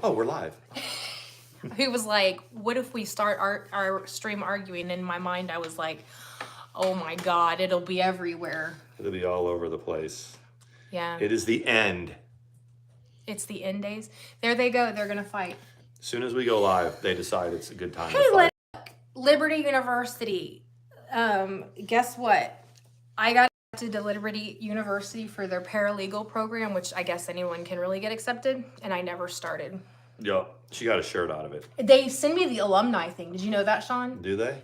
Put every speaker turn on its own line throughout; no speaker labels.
Oh, we're live.
He was like, what if we start our stream arguing? In my mind, I was like, oh my God, it'll be everywhere.
It'll be all over the place.
Yeah.
It is the end.
It's the end days. There they go. They're going to fight.
As soon as we go live, they decide it's a good time to fight.
Look, Liberty University. Guess what? I got accepted to Liberty University for their paralegal program, which I guess anyone can really get accepted, and I never started.
Yep, she got a shirt out of it.
They send me the alumni thing. Did you know that, Sean?
Do they?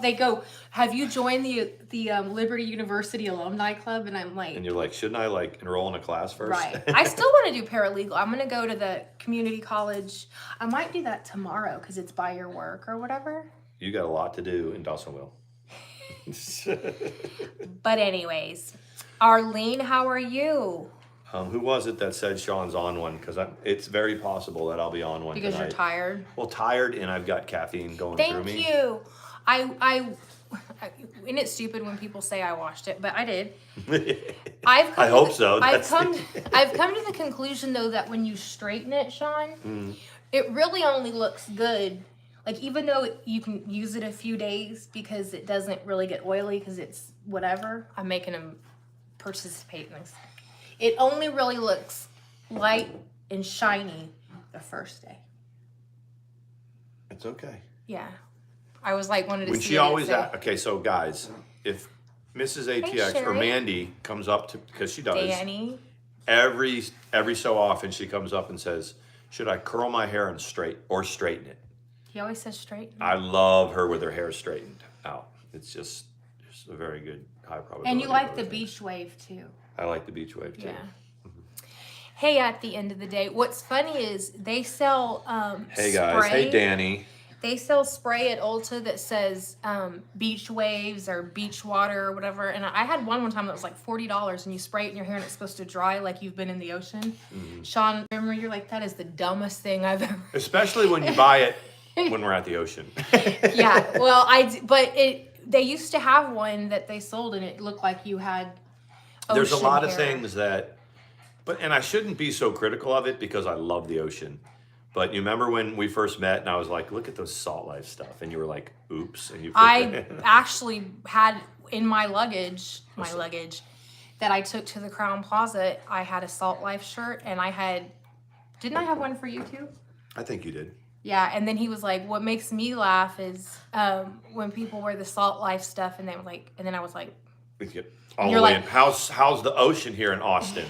They go, have you joined the Liberty University Alumni Club? And I'm like,
and you're like, shouldn't I like enroll in a class first?
Right. I still want to do paralegal. I'm going to go to the community college. I might do that tomorrow because it's by your work or whatever.
You got a lot to do in Dawsonville.
But anyways, Arlene, how are you?
Who was it that said Sean's on one? Because it's very possible that I'll be on one
Because
tonight.
you're tired?
Well, tired, and I've got caffeine going through me.
Thank you. Isn't it stupid when people say I watched it? But I did.
I hope so.
I've come to the conclusion, though, that when you straighten it, Sean, it really only looks good. Like, even though you can use it a few days because it doesn't really get oily because it's whatever. I'm making them participate in this. It only really looks light and shiny the first day.
It's okay.
Yeah. I was like, wanted to
When
see
she
it
always
say,
okay, so guys, if Mrs. ATX or
Sherry.
Mandi comes up to, because she does,
Danny.
every so often she comes up and says, should I curl my hair and straighten it?
He always says straight.
I love her with her hair straightened out. It's just a very good high probability.
And you like the beach wave too.
I like the beach wave too.
Yeah. Hey, at the end of the day, what's funny is they sell
Hey guys,
spray.
hey Danny.
They sell spray at Ulta that says beach waves or beach water or whatever. And I had one time that was like $40 and you spray it in your hair and it's supposed to dry like you've been in the ocean. Sean, remember, you're like, that is the dumbest thing I've ever.
Especially when you buy it when we're at the ocean.
Yeah, well, they used to have one that they sold and it looked like you had ocean
There's a lot
hair.
of things that, and I shouldn't be so critical of it because I love the ocean. But you remember when we first met and I was like, look at those salt life stuff. And you were like, oops. And you
I actually had in my luggage that I took to the Crown Plaza, I had a Salt Life shirt and didn't I have one for you too?
I think you did.
Yeah, and then he was like, what makes me laugh is when people wear the Salt Life stuff and they were like, and then I was like,
all the
you're
way
like-
in. How's the ocean here in Austin?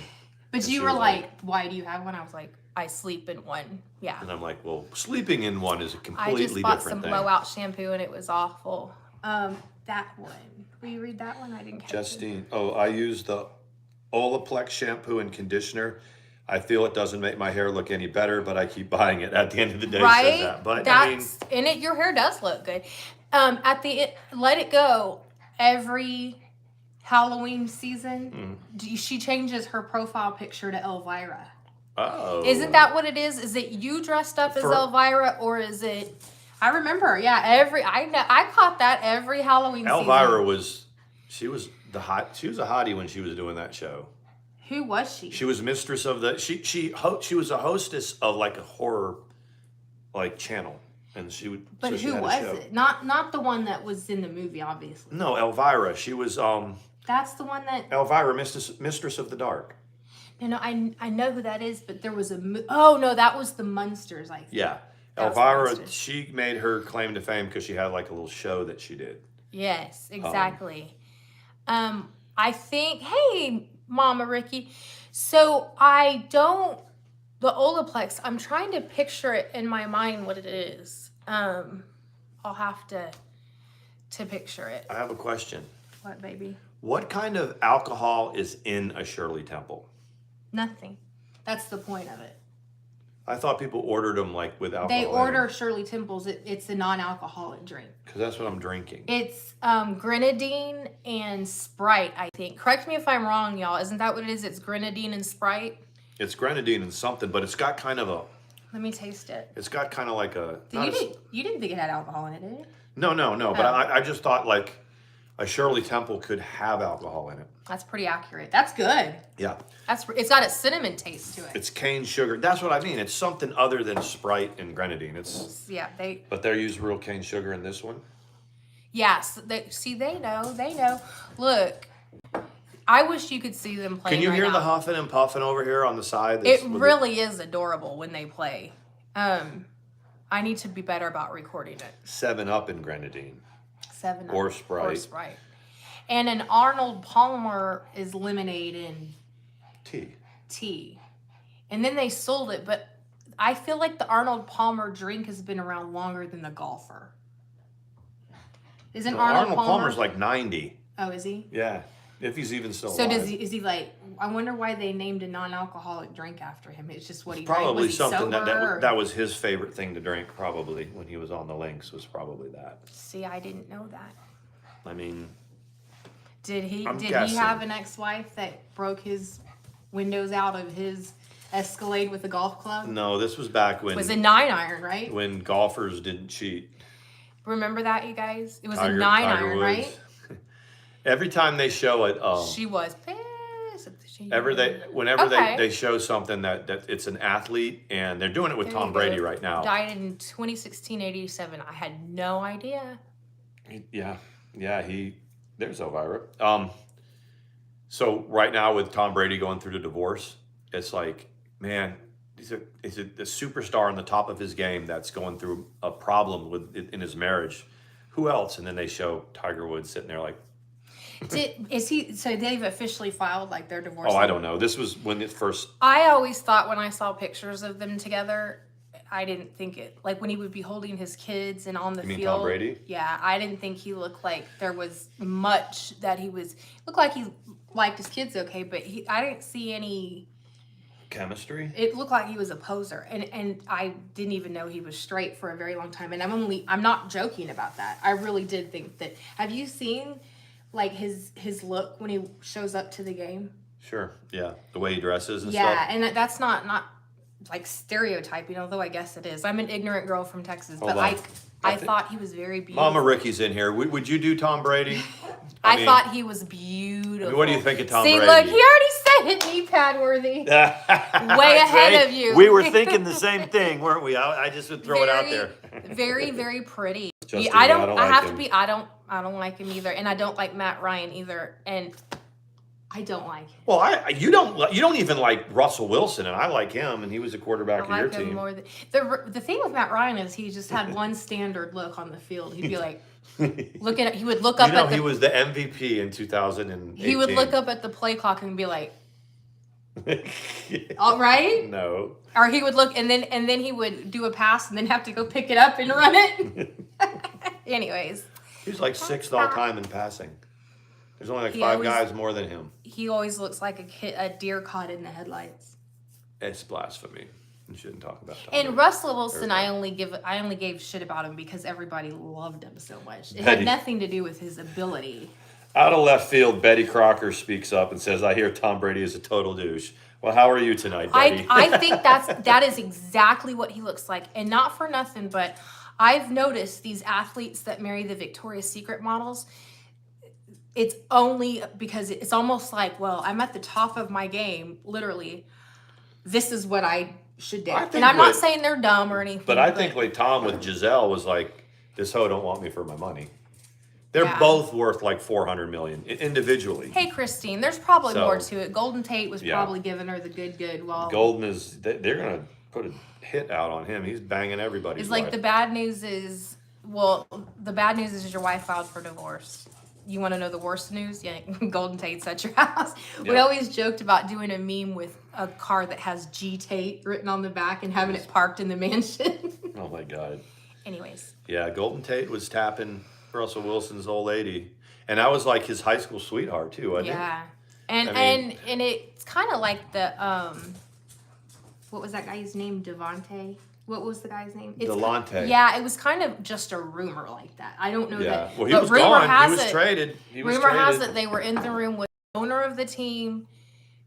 but
And
you
she
were
was
like, why do you have one? I was like, I sleep in one. Yeah.
And I'm like, well, sleeping in one is a
I
completely
just bought
different
some
thing.
blowout shampoo and it was awful. That one. Will you read that one? I didn't catch it.
Justine, I use the Olaplex shampoo and conditioner. I feel it doesn't make my hair look any better, but I keep buying it. At the end of the day,
Right?
says that. But
That's in it. Your hair does look good. Let It Go. Every Halloween season, she changes her profile picture to Elvira.
oh,
Isn't that what it is? Is it you dressed up as Elvira, or is it? I remember. Yeah, I caught that every Halloween.
Elvira
season.
She was a hottie when she was doing that show.
Who was she?
She was mistress of the. She was a hostess of like a horror, like channel, and she would.
But
so she
who
had a
was
show.
it? Not the one that was in the movie, obviously.
No, Elvira. She was
That's the one that.
Elvira, mistress of the dark.
No, I know who that is, but there was oh no, that was the Munsters, I think.
Yeah,
That's
Elvira.
Munsters.
She made her claim to fame because she had like a little show that she did.
Yes, exactly. I think, hey, Mama Ricky. So the Olaplex, I'm trying to picture it in my mind what it is. I'll have to picture it.
I have a question.
What, baby?
What kind of alcohol is in a Shirley Temple?
Nothing. That's the point of it.
I thought people ordered them like with alcohol.
They order Shirley Temples. It's a non-alcoholic drink.
Because that's what I'm drinking.
It's grenadine and Sprite, I think. Correct me if I'm wrong, y'all. Isn't that what it is? It's grenadine and Sprite?
It's grenadine and something, but it's got kind of a...
Let me taste it.
It's got kind of like a...
You didn't think it had alcohol in it, did it?
No. But I just thought like a Shirley Temple could have alcohol in it.
That's pretty accurate. That's good.
Yeah.
It's got a cinnamon taste to it.
It's cane sugar. That's what I mean. It's something other than Sprite and grenadine. But they use real cane sugar in this one.
Yes. They know. Look, I wish you could see them play.
Can you hear the huffing and puffing over here on the side?
It really is adorable when they play. I need to be better about recording it.
7-Up and grenadine.
7-Up.
Or Sprite.
Or Sprite. And an Arnold Palmer is lemonade and tea. And then they sold it, but I feel like the Arnold Palmer drink has been around longer than the golfer. Isn't Arnold
Palmer's like 90.
Oh, is he?
Yeah. If he's even still
alive.
So
is he like, I wonder why they named a non-alcoholic drink after him. It's just what he
probably
drank.
Something that was his favorite thing to drink probably when he was on the links was probably that.
See, I didn't know that.
I mean,
did he have an ex-wife that broke his windows out of his Escalade with a golf club?
No, this was back when...
It was a 9-iron, right?
When golfers didn't cheat.
Remember that, you guys? It was a 9-iron, right?
Every time they show it...
she was pissed.
Whenever they show something that it's an athlete, and they're doing it with Tom Brady right now.
Died in 2016-87. I had no idea.
Yeah, there's Elvira. So right now with Tom Brady going through the divorce, it's like, man, he's a superstar on the top of his game that's going through a problem in his marriage. Who else? And then they show Tiger Woods sitting there like.
So they've officially filed like their divorce?
Oh, I don't know. This was when it first.
I always thought when I saw pictures of them together, I didn't think it, like when he would be holding his kids and on the field.
You mean Tom Brady?
Yeah, I didn't think he looked like there was much that looked like he liked his kids okay, but I didn't see any
chemistry.
It looked like he was a poser, and I didn't even know he was straight for a very long time. And I'm not joking about that. I really did think that. Have you seen like his look when he shows up to the game?
Sure. Yeah, the way he dresses and stuff.
Yeah, and that's not like stereotyping, although I guess it is. I'm an ignorant girl from Texas, but I thought he was very beautiful.
Mama Ricky's in here. Would you do Tom Brady?
I thought he was beautiful.
I mean, what do you think of Tom Brady?
See, look, he already said it, knee pad worthy. Way ahead of you.
We were thinking the same thing, weren't we? I just would throw it out there.
Very, very pretty.
Justin,
I don't like him either, and I don't like Matt Ryan either, and I don't like him.
Well, you don't even like Russell Wilson, and I like him, and he was a quarterback of your team.
More the thing with Matt Ryan is he just had one standard look on the field. He'd be like, he would look up
he was the MVP in 2018.
He would look up at the play clock and be like, all right?
No.
Or he would look and then he would do a pass and then have to go pick it up and run it. Anyways.
He was like 6th all time in passing. There's only like 5 guys more than him.
He always looks like a deer caught in the headlights.
It's blasphemy. You shouldn't talk about that.
And Russell Wilson, I only gave shit about him because everybody loved him so much. It had nothing to do with his ability.
Out of left field, Betty Crocker speaks up and says, "I hear Tom Brady is a total douche." Well, how are you tonight, Betty?
I think that is exactly what he looks like, and not for nothing, but I've noticed these athletes that marry the Victoria's Secret models. It's only because it's almost like, well, I'm at the top of my game, literally. This is what I should do. And I'm not saying they're dumb or anything.
But I think like Tom with Giselle was like, this hoe don't want me for my money. They're both worth like $400 million individually.
Hey, Christine, there's probably more to it. Golden Tate was probably giving her the good. Well,
Golden is, they're going to put a hit out on him. He's banging everybody's wife.
The bad news is your wife filed for divorce. You want to know the worst news? Yeah, Golden Tate's at your house. Yep. We always joked about doing a meme with a car that has G Tate written on the back and having it parked in the mansion.
Oh my God.
Anyways.
Yeah, Golden Tate was tapping Russell Wilson's old lady. And that was like his high school sweetheart too, wasn't it?
Yeah. And it's kind of like the, what was that guy's name? Devontae? What was the guy's name?
Delonte.
Yeah, it was kind of just a rumor like that. I don't know that.
Well, he was gone. He was traded.
Rumor has it they were in the room with the owner of the team,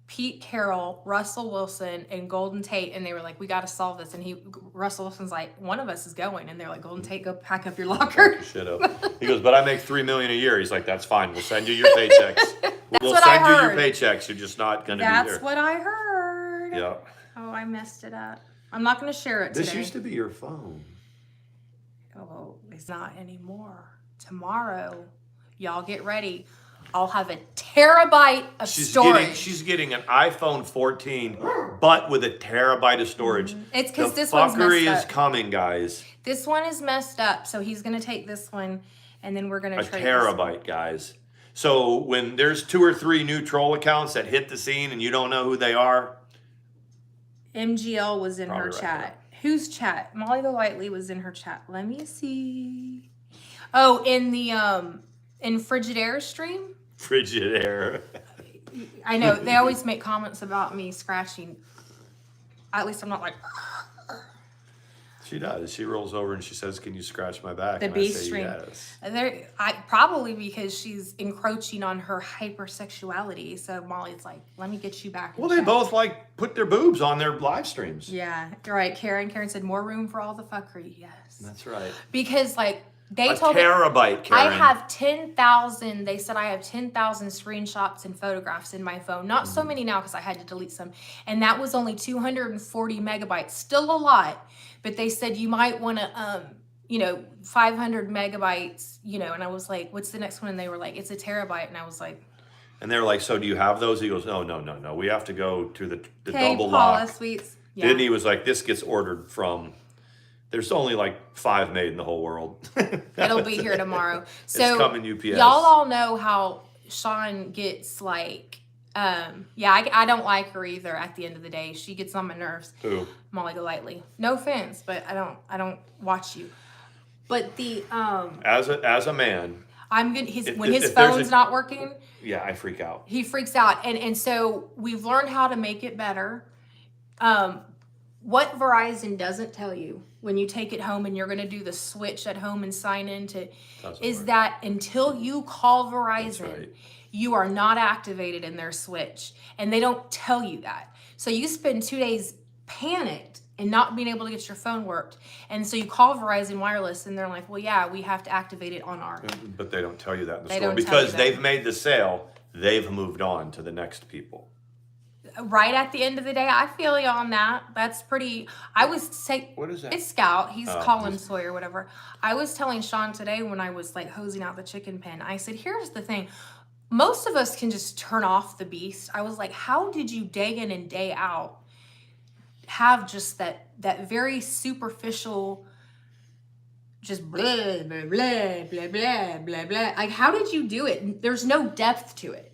Pete Carroll, Russell Wilson, and Golden Tate, and they were like, "We got to solve this." And Russell Wilson's like, "One of us is going," and they're like, "Golden Tate, go pack up your locker."
Shit up. He goes, "But I make $3 million a year." He's like, "That's fine. We'll send you your paychecks. We'll
what I
send you your
heard.
paychecks. You're just not going to be there."
That's what I heard.
Yeah.
Oh, I messed it up. I'm not going to share it today.
This used to be your phone.
Oh, it's not anymore. Tomorrow, y'all get ready. I'll have a terabyte of storage.
She's getting an iPhone 14, but with a terabyte of storage.
It's because this one's messed
up. The fuckery is coming, guys.
This one is messed up, so he's going to take this one, and then we're going to trade
a terabyte, guys. So when there's 2 or 3 new troll accounts that hit the scene and you don't know who they are.
MGL was in her
right
chat. Whose chat? Molly the Lightly was in her chat. Let me see. Oh, in the in Frigidaire stream?
Frigidaire.
I know. They always make comments about me scratching. At least I'm not like...
She does. She rolls over and she says, "Can you scratch my back?"
The
and
B
I say,
stream.
Yes.
Probably because she's encroaching on her hypersexuality. So Molly's like, "Let me get you back."
Well, they both like put their boobs on their live streams.
Yeah, right. Karen said, "More room for all the fuckery." Yes,
That's right.
Because like they
a
told
terabyte, Karen.
I have 10,000. They said I have 10,000 screenshots and photographs in my phone. Not so many now because I had to delete some, and that was only 240 megabytes. Still a lot, but they said you might want to 500 megabytes. And I was like, "What's the next one?" And they were like, "It's a terabyte," and I was like.
And they're like, "So do you have those?" He goes, "No. We have to go to the double
Paula
lock."
Sweets. Yeah.
Then he was like, "This gets ordered from." There's only like 5 made in the whole world.
It'll be here tomorrow. So
it's coming UPS.
Y'all all know how Sean gets like, I don't like her either. At the end of the day, she gets on my nerves.
Who?
Molly Golightly. No offense, but I don't watch you. But the
as a man,
I'm good. When his phone's not working,
yeah, I freak out.
He freaks out, and so we've learned how to make it better. What Verizon doesn't tell you when you take it home and you're going to do the switch at home and sign into is that until you call Verizon, you are not activated in their switch, and they don't tell you that. So you spend 2 days panicked and not being able to get your phone worked, and so you call Verizon Wireless, and they're like, "Well, yeah, we have to activate it on our."
But they don't tell you that in the
They
store
don't tell
because
you that.
they've made the sale. They've moved on to the next people.
Right at the end of the day, I feel you on that. That's pretty. I was saying,
what is that?
It's Scout. He's calling Sawyer, whatever. I was telling Sean today when I was like hosing out the chicken pen. I said, "Here's the thing. Most of us can just turn off the beast." I was like, "How did you day in and day out have just that very superficial, just blah blah blah blah blah blah blah? Like, how did you do it? There's no depth to it."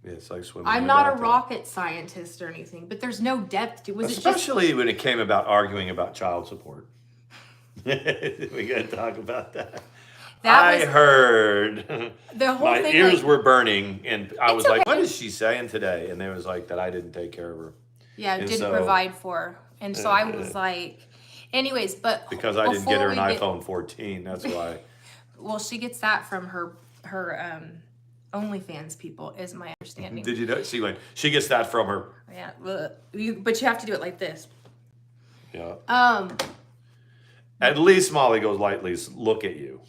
It's like swimming.
I'm not a rocket scientist or anything, but there's no depth to it.
Especially when it came about arguing about child support. We got to talk about that. I heard
the whole
my
thing,
ears were burning, and I was like, "What is she saying today?" And they was like that I didn't take care of her.
Yeah, didn't provide for her, and so I was like, anyways, but
because I didn't get her an iPhone 14, that's why.
Well, she gets that from her OnlyFans people, is my understanding.
Did you know? She gets that from her.
Yeah, but you have to do it like this.
Yeah. At least Molly goes lightly's look at you.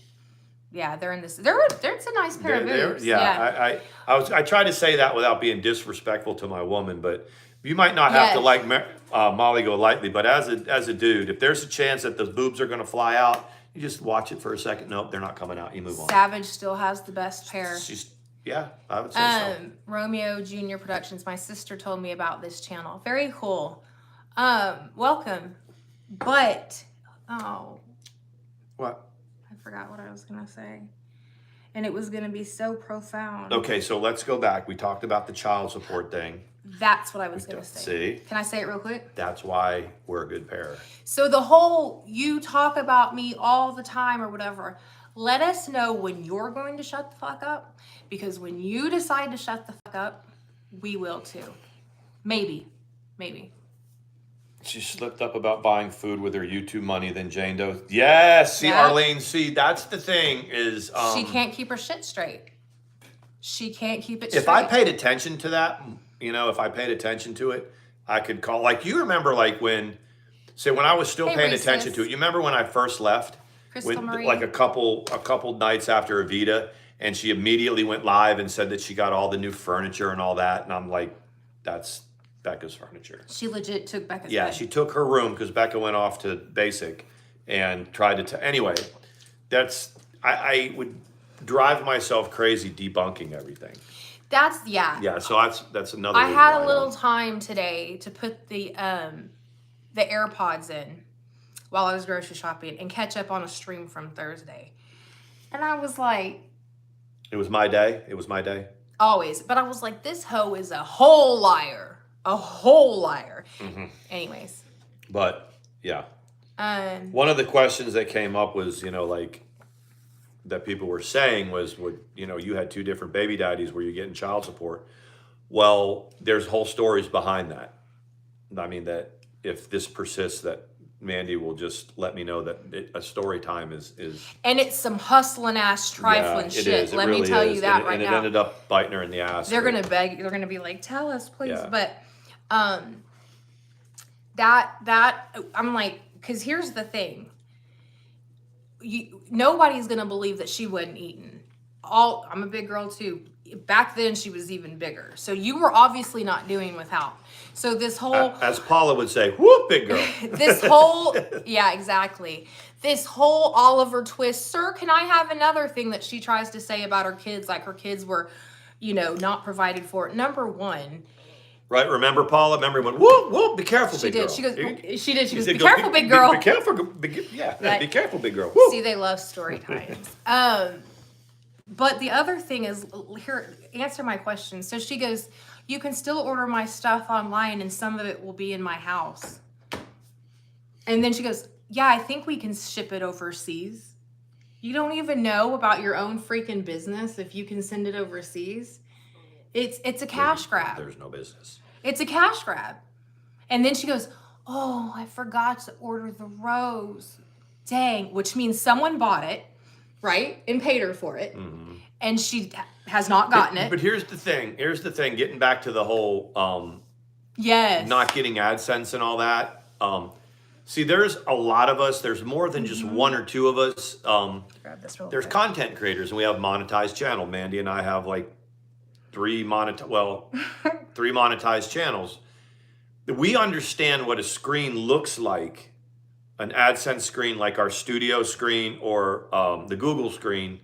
Yeah, they're in this. It's a nice pair of boobs.
Yeah. I tried to say that without being disrespectful to my woman, but you might not have to like Molly go lightly. But as a dude, if there's a chance that those boobs are going to fly out, you just watch it for a second. Nope, they're not coming out. You move on.
Savage still has the best pair.
Yeah, I would say so.
Romeo Jr. Productions. My sister told me about this channel. Very cool. Welcome. But
what?
I forgot what I was gonna say, and it was gonna be so profound.
Okay, so let's go back. We talked about the child support thing.
That's what I was gonna say.
See?
Can I say it real quick?
That's why we're a good pair.
So the whole you talk about me all the time or whatever. Let us know when you're going to shut the fuck up, because when you decide to shut the fuck up, we will too. Maybe.
She slipped up about buying food with her YouTube money, then Jane Doe. Yes, see, Arlene, that's the thing is...
she can't keep her shit straight. She can't keep it straight.
If I paid attention to that you know, if I paid attention to it, I could call. Like you remember, like when I was still
Hey,
paying attention
Reese's.
to it. You remember when I first left,
Crystal
when
Marie.
like a couple nights after Evita, and she immediately went live and said that she got all the new furniture and all that, and I'm like, that's Becca's furniture.
She legit took Becca's
Yeah,
bed.
she took her room because Becca went off to basic and tried to. Anyway, I would drive myself crazy debunking everything. Yeah. So that's another.
I
reason
had
why
a
I
little
don't-
time today to put the AirPods in while I was grocery shopping and catch up on a stream from Thursday. And I was like,
It was my day. It was my day.
always, but I was like, this hoe is a whole liar. A whole liar.
Mm-hmm.
Anyways.
But yeah.
Um,
One of the questions that came up was, you know, like that people were saying was, would, you know, you had 2 different baby daddies, were you getting child support? Well, there's whole stories behind that. I mean, that if this persists, that Mandi will just let me know that a story time is
and it's some hustling ass trifling
it
shit.
is. It
Let
really
me tell
is.
you that
and
now.
it ended up biting her in the ass.
They're gonna beg. They're gonna be like, "Tell us, please."
Yeah.
But that I'm like, because here's the thing. Nobody's gonna believe that she wasn't eating. I'm a big girl too. Back then, she was even bigger. So you were obviously not doing without. So this whole,
As Paula would say, whoop, big girl.
this whole, yeah, exactly. This whole Oliver twist. Sir, can I have another thing that she tries to say about her kids? Like her kids were, not provided for. Number one.
Right, remember Paula? Remember when, whoop, whoop, be careful,
She
big
did.
girl.
She did. She goes,
said,
be careful, big girl.
Be careful, be
Right.
careful, big girl. Whoop.
See, they love story times. But the other thing is, here, answer my question. So she goes, you can still order my stuff online and some of it will be in my house. And then she goes, yeah, I think we can ship it overseas. You don't even know about your own freaking business if you can send it overseas. It's a cash grab.
There's no business.
It's a cash grab. And then she goes, oh, I forgot to order the rose. Dang, which means someone bought it, right? And paid her for it. Mm-hmm. And she has not gotten it.
But here's the thing. Getting back to the whole
yes,
not getting AdSense and all that. See, there's a lot of us. There's more than just one or two of us.
Grab this real
There's
quick.
content creators, and we have monetized channel. Mandi and I have like 3 monetized channels. We understand what a screen looks like, an AdSense screen like our studio screen or the Google screen.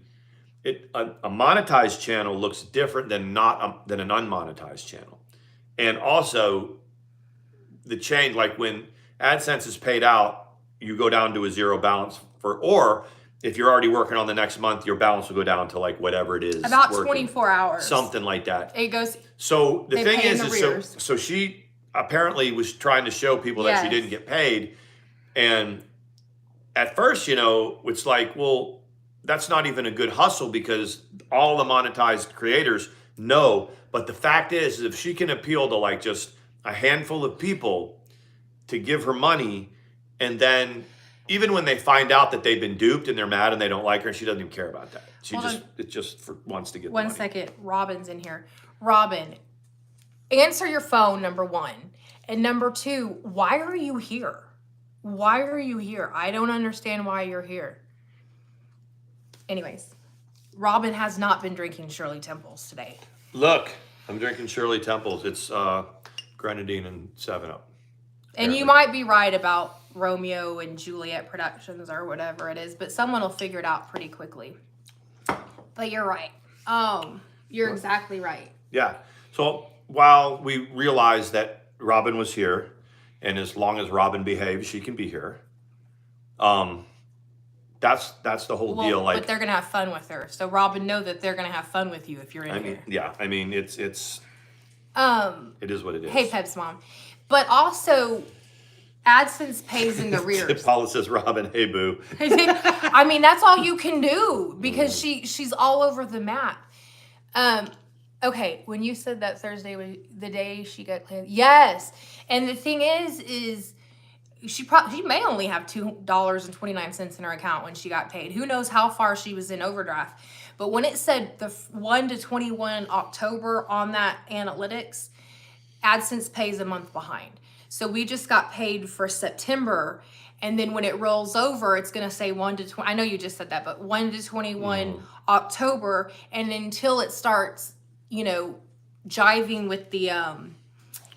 A monetized channel looks different than than an unmonetized channel. And also the change, like when AdSense is paid out, you go down to a 0 balance or if you're already working on the next month, your balance will go down to like whatever it is.
About
working.
24 hours.
Something like that.
It goes.
So the thing is
arrears.
so she apparently was trying to show people that she
Yes.
didn't get paid. And at first, it's like, well, that's not even a good hustle because all the monetized creators know. But the fact is if she can appeal to like just a handful of people to give her money, and then even when they find out that they've been duped and they're mad and they don't like her, she doesn't even care about that. She wants to get the money.
1 second. Robin's in here. Robin, answer your phone, number 1. And number 2, why are you here? Why are you here? I don't understand why you're here. Anyways, Robin has not been drinking Shirley Temples today.
Look, I'm drinking Shirley Temples. It's grenadine and 7-Up.
And you might be right about Romeo and Juliet Productions or whatever it is, but someone will figure it out pretty quickly. But you're right. You're exactly right.
Yeah. So while we realized that Robin was here, and as long as Robin behaves, she can be here. That's the whole deal. Like,
but they're gonna have fun with her. So Robin, know that they're gonna have fun with you if you're in here.
Yeah. I mean, it is what it is.
Hey, Pep's mom. But also, AdSense pays in the rears.
Paula says, Robin, hey, boo.
I mean, that's all you can do because she's all over the map. Okay, when you said that Thursday was the day she got cleared, yes. And the thing is she may only have $2.29 in her account when she got paid. Who knows how far she was in overdraft? But when it said the 1 to 21 October on that analytics, AdSense pays a month behind. So we just got paid for September, and then when it rolls over, it's going to say 1 to 20. I know you just said that, but 1 to 21 October, and until it starts, jiving with the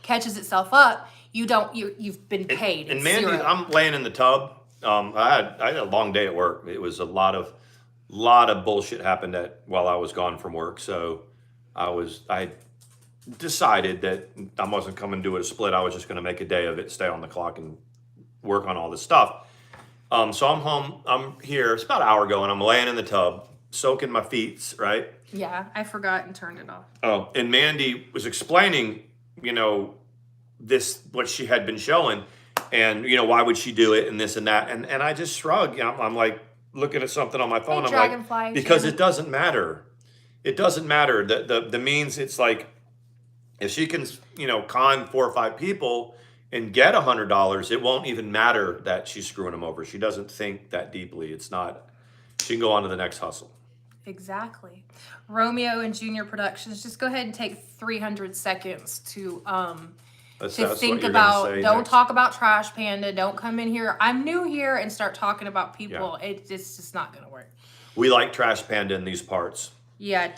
catches itself up, you've been paid.
And Mandi, I'm laying in the tub. I had a long day at work. It was a lot of bullshit happened while I was gone from work. So I decided that I wasn't coming to do it a split. I was just going to make a day of it, stay on the clock, and work on all this stuff. So I'm home. I'm here. It's about an hour ago, and I'm laying in the tub, soaking my feet. Right.
Yeah, I forgot and turned it off.
Oh, and Mandi was explaining, what she had been showing, and why would she do it, and this and that, and I just shrugged. I'm like looking at something on my phone.
Hey,
I'm
Dragonfly,
like, because it doesn't matter. It doesn't matter. The means, it's like, if she can, con 4 or 5 people and get $100, it won't even matter that she's screwing them over. She doesn't think that deeply. It's not. She can go on to the next hustle.
Exactly. Romeo and Junior Productions. Just go ahead and take 300 seconds to think about. Don't next. Talk about Trash Panda. Don't come in here. I'm new here and start talking about people. Yeah. It's just not going to work.
We like Trash Panda in these parts.
Yeah,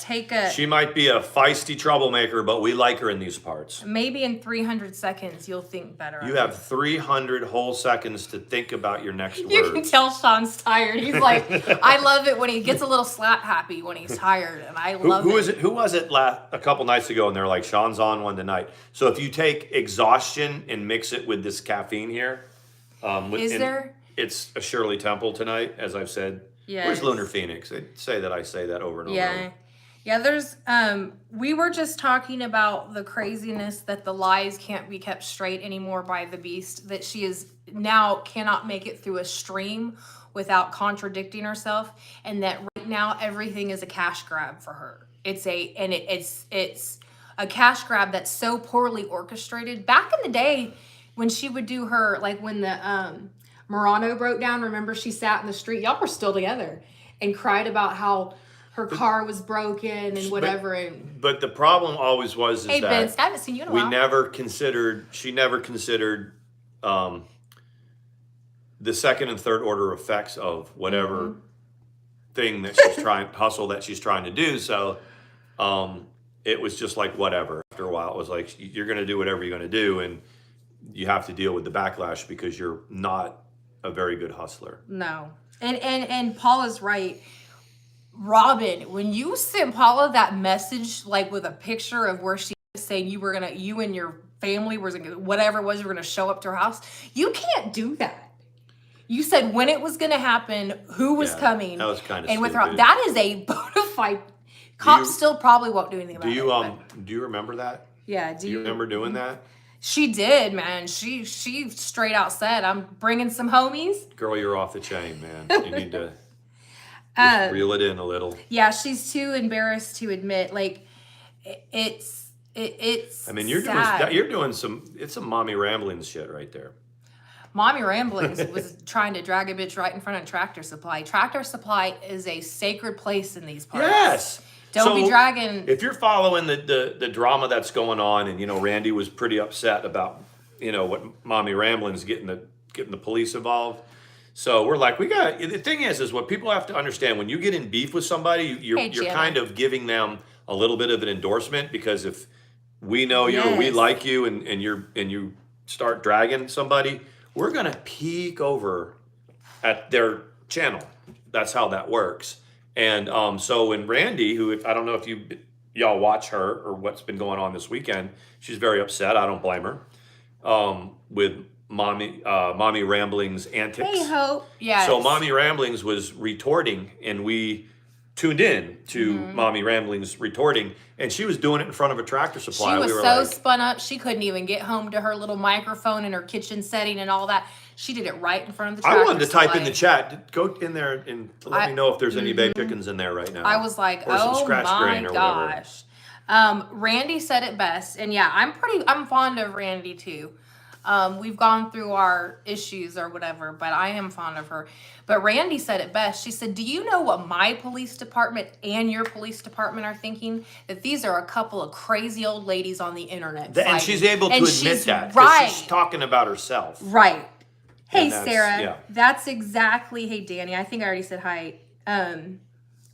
She
might be a feisty troublemaker, but we like her in these parts.
Maybe in 300 seconds you'll think better.
You have 300 whole seconds to think about your next words.
You can tell Sean's tired. He's like, I love it when he gets a little slap happy when he's tired, and I love it.
Who was it a couple nights ago, and they're like, Sean's on one tonight. So if you take exhaustion and mix it with this caffeine here. It's a Shirley Temple tonight, as I've said. Yeah. Where's Lunar Phoenix? They say that I say that over and over.
Yeah. Yeah, there's we were just talking about the craziness that the lies can't be kept straight anymore by the beast, that she is now cannot make it through a stream without contradicting herself, and that right now everything is a cash grab for her. It's a cash grab that's so poorly orchestrated. Back in the day when she would do her, like when the Murano broke down, remember she sat in the street, y'all were still together, and cried about how her car was broken and whatever.
But the problem always was
that Vince, I haven't seen you in a while.
She never considered the second and third order effects of whatever thing that she's hustle that she's trying to do. So it was just like whatever. After a while, it was like, you're going to do whatever you're going to do, and you have to deal with the backlash because you're not a very good hustler.
No. And Paula's right. Robin, when you sent Paula that message, like with a picture of where she was saying you and your family was whatever it was, you were gonna show up to her house, you can't do that. You said when it was gonna happen, who was coming.
That was kind of
and
stupid.
with her, that is a bona fide. Cops still probably won't do anything about it.
Do you remember that?
Yeah.
Do you remember doing that?
She did, man. She straight out said, "I'm bringing some homies."
Girl, you're off the chain, man. You need to just reel it in a little.
Yeah, she's too embarrassed to admit. Like, it's.
I mean, you're doing some mommy ramblings shit right there.
Mommy Ramblings was trying to drag a bitch right in front of Tractor Supply. Tractor Supply is a sacred place in these parts.
Yes.
Don't be dragging.
If you're following the drama that's going on, and Randy was pretty upset about what Mommy Ramblings getting the police involved. So we're like, the thing is what people have to understand, when you get in beef with somebody, you're kind of giving them a little bit of an endorsement, because if we know you or we like you and you start dragging somebody, we're gonna peek over at their channel. That's how that works. And so when Randy, who I don't know if y'all watch her or what's been going on this weekend, she's very upset. I don't blame her. With Mommy Ramblings antics.
Hey, Hope. Yeah.
So Mommy Ramblings was retorting, and we tuned in to Mommy Ramblings retorting, and she was doing it in front of a Tractor Supply.
She was spun up, she couldn't even get home to her little microphone in her kitchen setting and all that. She did it right in front of the Tractor Supply.
I wanted to type in the chat. Go in there and let me know if there's any baby chickens in there right now.
I was like, oh my gosh. Randy said it best, and yeah, I'm fond of Randy too. We've gone through our issues or whatever, but I am fond of her. But Randy said it best. She said, do you know what my police department and your police department are thinking? That these are a couple of crazy old ladies on the internet fighting.
And she's able to admit that.
Right.
She's talking about herself.
Right. Hey, Sarah.
Yeah.
That's exactly, hey, Danny. I think I already said hi.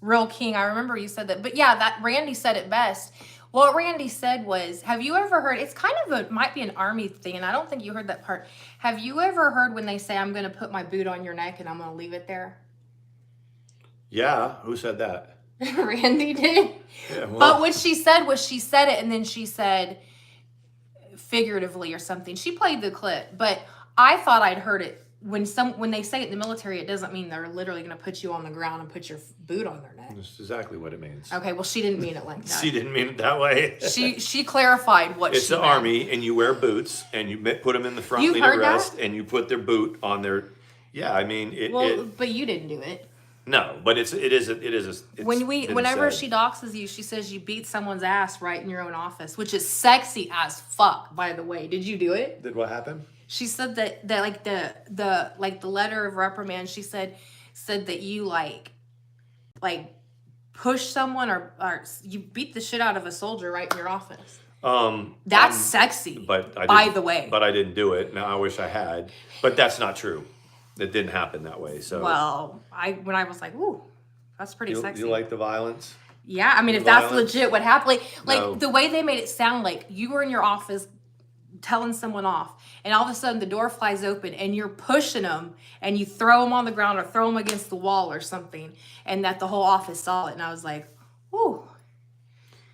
Real King, I remember you said that. But yeah, that Randy said it best. What Randy said was, have you ever heard, it's kind of might be an army thing, and I don't think you heard that part. Have you ever heard when they say, I'm going to put my boot on your neck and I'm going to leave it there?
Yeah, who said that?
Randy did.
Yeah, well,
but what she said was she said it, and then she said figuratively or something. She played the clip, but I thought I'd heard it. When they say it in the military, it doesn't mean they're literally going to put you on the ground and put your boot on their neck.
That's exactly what it means.
Okay, well, she didn't mean it like that.
She didn't mean it that way.
She clarified what
it's
she meant.
the army, and you wear boots, and you put them in the front
You've
lead of
heard
rest,
that?
and you put their boot on their. Yeah, I mean
Well, but you didn't do it.
No, but it is.
Whenever she doxes you, she says you beat someone's ass right in your own office, which is sexy as fuck. By the way, did you do it?
Did what happen?
She said that like the letter of reprimand. She said that you like push someone or you beat the shit out of a soldier right in your office. That's sexy.
But
by the way,
but I didn't do it. Now I wish I had, but that's not true. It didn't happen that way. So
well, when I was like, ooh, that's pretty sexy.
You like the violence?
Yeah, I mean, if that's legit, what happened? Like
No.
the way they made it sound like you were in your office telling someone off, and all of a sudden the door flies open, and you're pushing them, and you throw them on the ground or throw them against the wall or something, and that the whole office saw it, and I was like, ooh.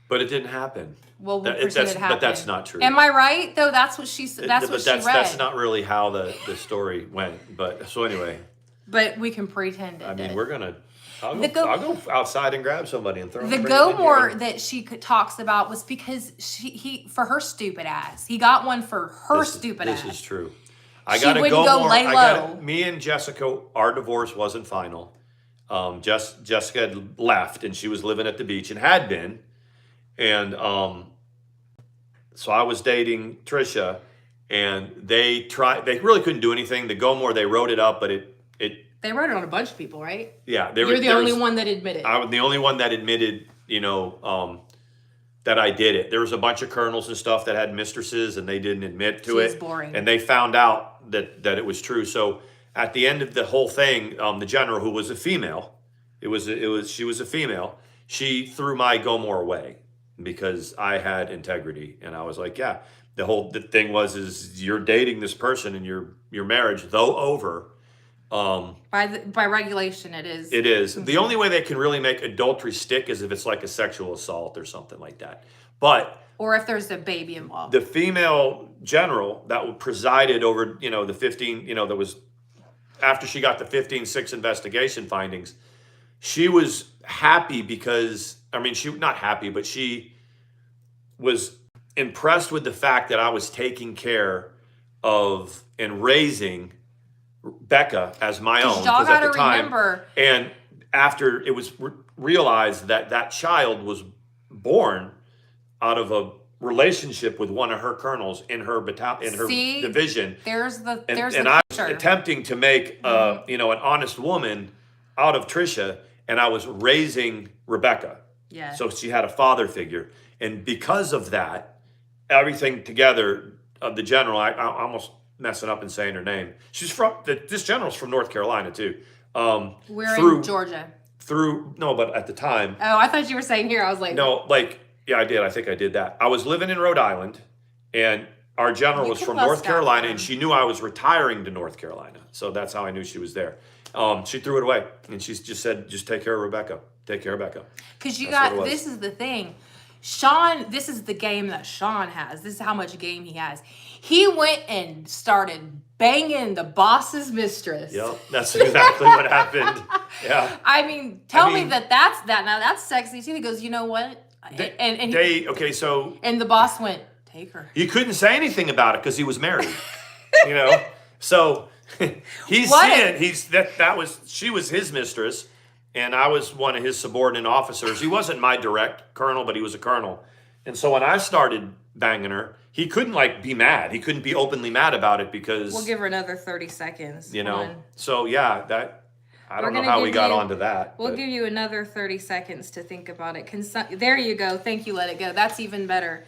But it didn't happen.
Well, we'll pretend it happened.
But that's not true.
Am I right though? That's what she said. That's what she read.
That's not really how the story went. But so anyway.
But we can pretend it.
I mean,
did.
we're gonna. I'll go outside and grab somebody and throw them.
The go more that she talks about was because he for her stupid ass. He got one for her stupid ass.
This is true.
She wouldn't go lay low.
Me and Jessica, our divorce wasn't final. Jessica had left and she was living at the beach and had been, and so I was dating Trisha, and they really couldn't do anything. The go more, they wrote it up, but it.
They wrote it on a bunch of people, right?
Yeah,
you're the only one that admitted.
I was the only one that admitted, that I did it. There was a bunch of colonels and stuff that had mistresses, and they didn't admit to it.
She's boring.
And they found out that it was true. So at the end of the whole thing, the general, who was a female, she was a female. She threw my go more away because I had integrity, and I was like, yeah. The thing is you're dating this person, and your marriage, though over.
By regulation, it is.
It is. The only way they can really make adultery stick is if it's like a sexual assault or something like that.
Or if there's a baby involved.
The female general that presided over, the 15, that was after she got the 15-6 investigation findings, she was happy because, not happy, but she was impressed with the fact that I was taking care of and raising Becca as my own,
y'all
at the time,
remember.
And after it was realized that child was born out of a relationship with one of her colonels in her division.
There's the
I was attempting to make an honest woman out of Trisha, and I was raising Rebecca.
Yeah.
So she had a father figure, and because of that, everything together, the general, I almost messing up and saying her name. She's this general's from North Carolina too.
We're in Georgia.
But at the time.
Oh, I thought you were saying here. I was like.
No, yeah, I did. I think I did that. I was living in Rhode Island, and our general was from North Carolina, and she knew I was retiring to North Carolina. So that's how I knew she was there. She threw it away, and she just said, just take care of Rebecca. Take care of Becca.
Because this is the thing. Sean, this is the game that Sean has. This is how much game he has. He went and started banging the boss's mistress.
Yep, that's exactly what happened. Yeah.
Tell me that's that. Now that's sexy too. He goes, you know what? And the boss went, take her.
He couldn't say anything about it because he was married. So she was his mistress. And I was one of his subordinate officers. He wasn't my direct colonel, but he was a colonel. And so when I started banging her, he couldn't like be mad. He couldn't be openly mad about it because
We'll give her another 30 seconds.
you know. So yeah, that I don't know
gonna
how we
give
got
you-
onto that.
We'll
but-
give you another 30 seconds to think about it. There you go. Thank you, Let It Go. That's even better.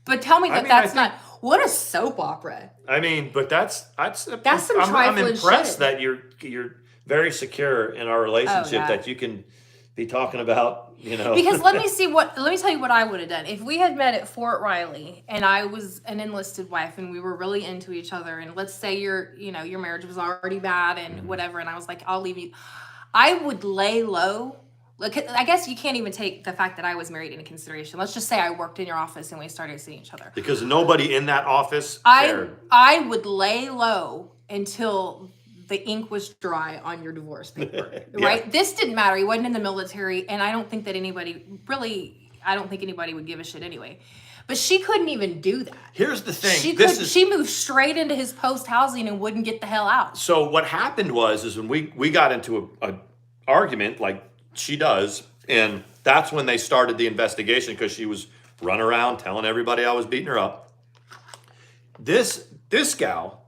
But tell me that that's not... What a soap opera.
I mean, but that's
some
I'm
trifling
impressed
shit.
that you're very secure in our relationship
yeah.
that you can be talking about, you know.
Because let me tell you what I would have done. If we had met at Fort Riley and I was an enlisted wife and we were really into each other, and let's say your marriage was already bad and whatever, and I was like, I'll leave you, I would lay low. Look, I guess you can't even take the fact that I was married into consideration. Let's just say I worked in your office and we started seeing each other.
Because nobody in that office cared.
I would lay low until the ink was dry on your divorce paper, right? This didn't matter. He wasn't in the military, and I don't think anybody would give a shit anyway. But she couldn't even do that.
Here's the thing.
She moved straight into his post housing and wouldn't get the hell out.
So what happened is when we got into a argument like she does, and that's when they started the investigation because she was running around telling everybody I was beating her up. This gal,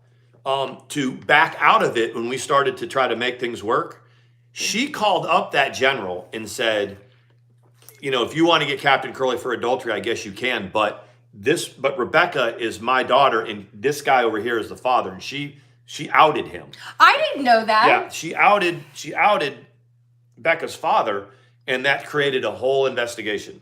to back out of it when we started to try to make things work, she called up that general and said, you know, if you want to get Captain Curly for adultery, I guess you can, but Rebecca is my daughter and this guy over here is the father, and she outed him.
I didn't know that.
Yeah, she outed Becca's father, and that created a whole investigation.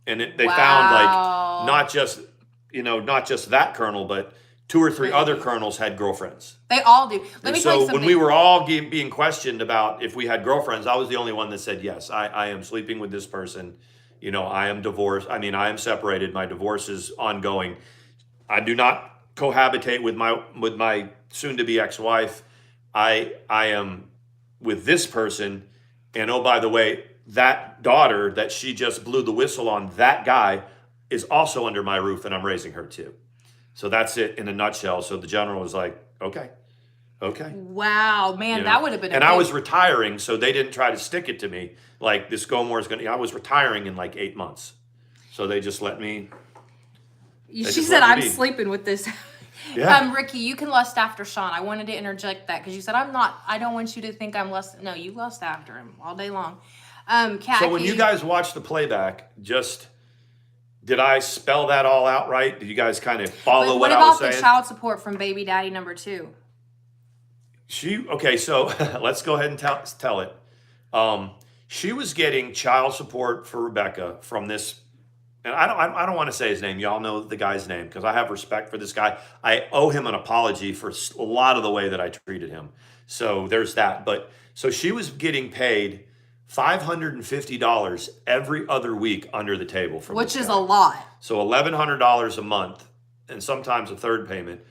And they found like not just that colonel, but 2 or 3 other colonels had girlfriends.
They all do. Let me tell you
So
something.
when we were all being questioned about if we had girlfriends, I was the only one that said yes. I am sleeping with this person. You know, I am divorced. I mean, I am separated. My divorce is ongoing. I do not cohabitate with my soon-to-be ex-wife. I am with this person. And oh, by the way, that daughter that she just blew the whistle on, that guy is also under my roof, and I'm raising her too. So that's it in a nutshell. So the general was like, okay.
Wow, man, that would have been.
And I was retiring, so they didn't try to stick it to me like this Gomor is going to. I was retiring in like 8 months, so they just let me.
She said, "I'm sleeping with this."
Yeah.
Ricky, you can lust after Sean. I wanted to interject that because you said I'm not. I don't want you to think I'm lust. No, you lust after him all day long. Kathy,
So when you guys watch the playback, did I spell that all out right? Did you guys kind of follow what I was saying?
What about the child support from baby daddy number 2?
Okay, so let's go ahead and tell it. She was getting child support for Rebecca from this, and I don't want to say his name. Y'all know the guy's name because I have respect for this guy. I owe him an apology for a lot of the way that I treated him. So there's that. But so she was getting paid $550 every other week under the table from
Which
this
is
guy.
a lot.
So $1,100 a month, and sometimes a third payment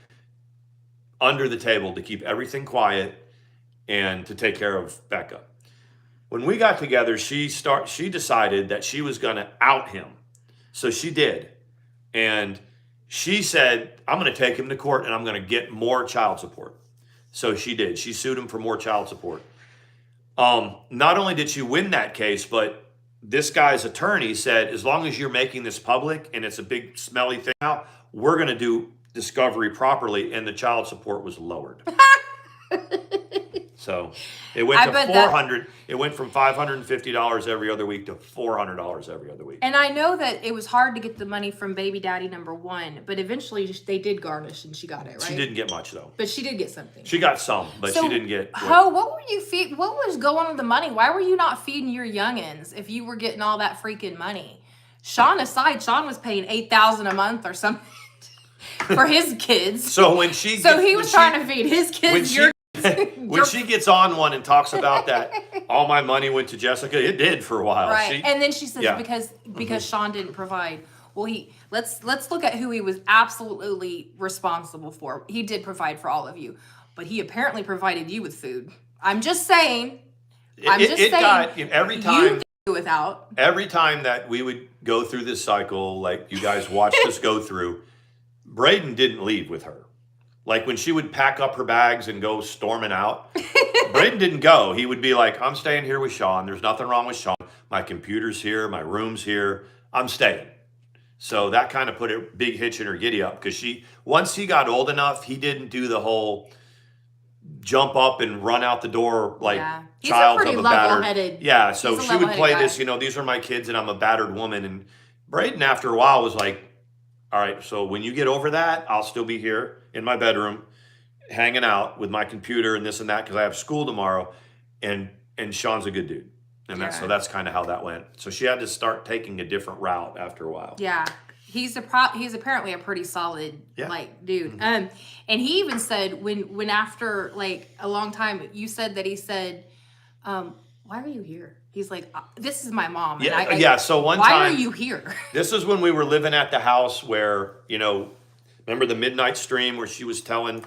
under the table to keep everything quiet and to take care of Becca. When we got together, she decided that she was going to out him. So she did. And she said, I'm going to take him to court and I'm going to get more child support. So she did. She sued him for more child support. Not only did she win that case, but this guy's attorney said, as long as you're making this public and it's a big smelly thing out, we're going to do discovery properly, and the child support was lowered. So it went to $400. It went from $550 every other week to $400 every other week.
And I know that it was hard to get the money from baby daddy number 1, but eventually they did garnish and she got it, right?
She didn't get much though.
But she did get something.
She got some, but she didn't get.
What were you what was going on with the money? Why were you not feeding your youngins if you were getting all that freaking money? Sean aside, Sean was paying $8,000 a month or something for his kids.
So when
he was trying to feed his kids.
When she gets on one and talks about that, all my money went to Jessica. It did for a while,
right? And then she says because Sean didn't provide. Well, let's look at who he was absolutely responsible for. He did provide for all of you, but he apparently provided you with food. I'm just saying.
Every time
you do without.
Every time that we would go through this cycle, like you guys watched us go through, Braden didn't leave with her. Like when she would pack up her bags and go storming out, Braden didn't go. He would be like, I'm staying here with Sean. There's nothing wrong with Sean. My computer's here. My room's here. I'm staying. So that kind of put a big hitch in her giddy up because once he got old enough, he didn't do the whole jump up and run out the door like
Yeah. He's a
child
pretty
of a battered.
level-headed-
Yeah, so
he's a
she would
level-headed
play
guy.
this, these are my kids and I'm a battered woman. And Braden, after a while, was like, all right, so when you get over that, I'll still be here in my bedroom hanging out with my computer and this and that because I have school tomorrow. And Sean's a good dude. And
Yeah.
so that's kind of how that went. So she had to start taking a different route after a while.
Yeah. He's apparently a pretty solid dude.
Mm-hmm.
And he even said when after like a long time, you said that he said, why are you here? He's like, this is my mom. And
Yeah. So one
why
time,
are you here?
This is when we were living at the house where, remember the midnight stream where she was telling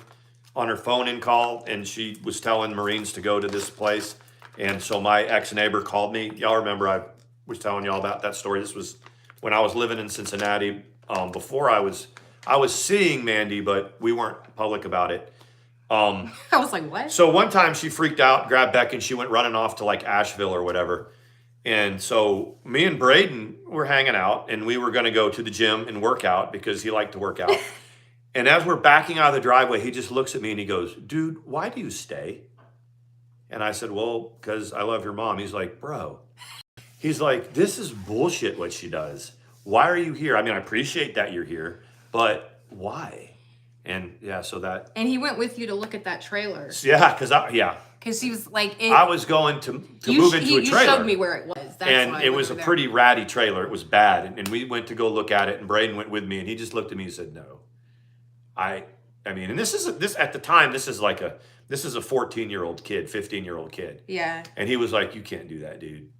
on her phone in call and she was telling Marines to go to this place. And so my ex-neighbor called me. Y'all remember I was telling y'all about that story. This was when I was living in Cincinnati. Before I was seeing Mandi, but we weren't public about it.
I was like, what?
So one time she freaked out, grabbed Beck, and she went running off to like Asheville or whatever. And so me and Braden were hanging out, and we were going to go to the gym and work out because he liked to work out. And as we're backing out of the driveway, he just looks at me and he goes, dude, why do you stay? And I said, well, because I love your mom. He's like, bro. He's like, this is bullshit what she does. Why are you here? I mean, I appreciate that you're here, but why? And yeah, so that.
And he went with you to look at that trailer.
Yeah, because
he was like,
I was going to move into a trailer.
You showed me where it was. That's
and
why
it was a
there.
pretty ratty trailer. It was bad. And we went to go look at it, and Braden went with me, and he just looked at me and said, no. I mean, and this at the time, this is a 14-year-old kid, 15-year-old kid.
Yeah.
And he was like, you can't do that, dude.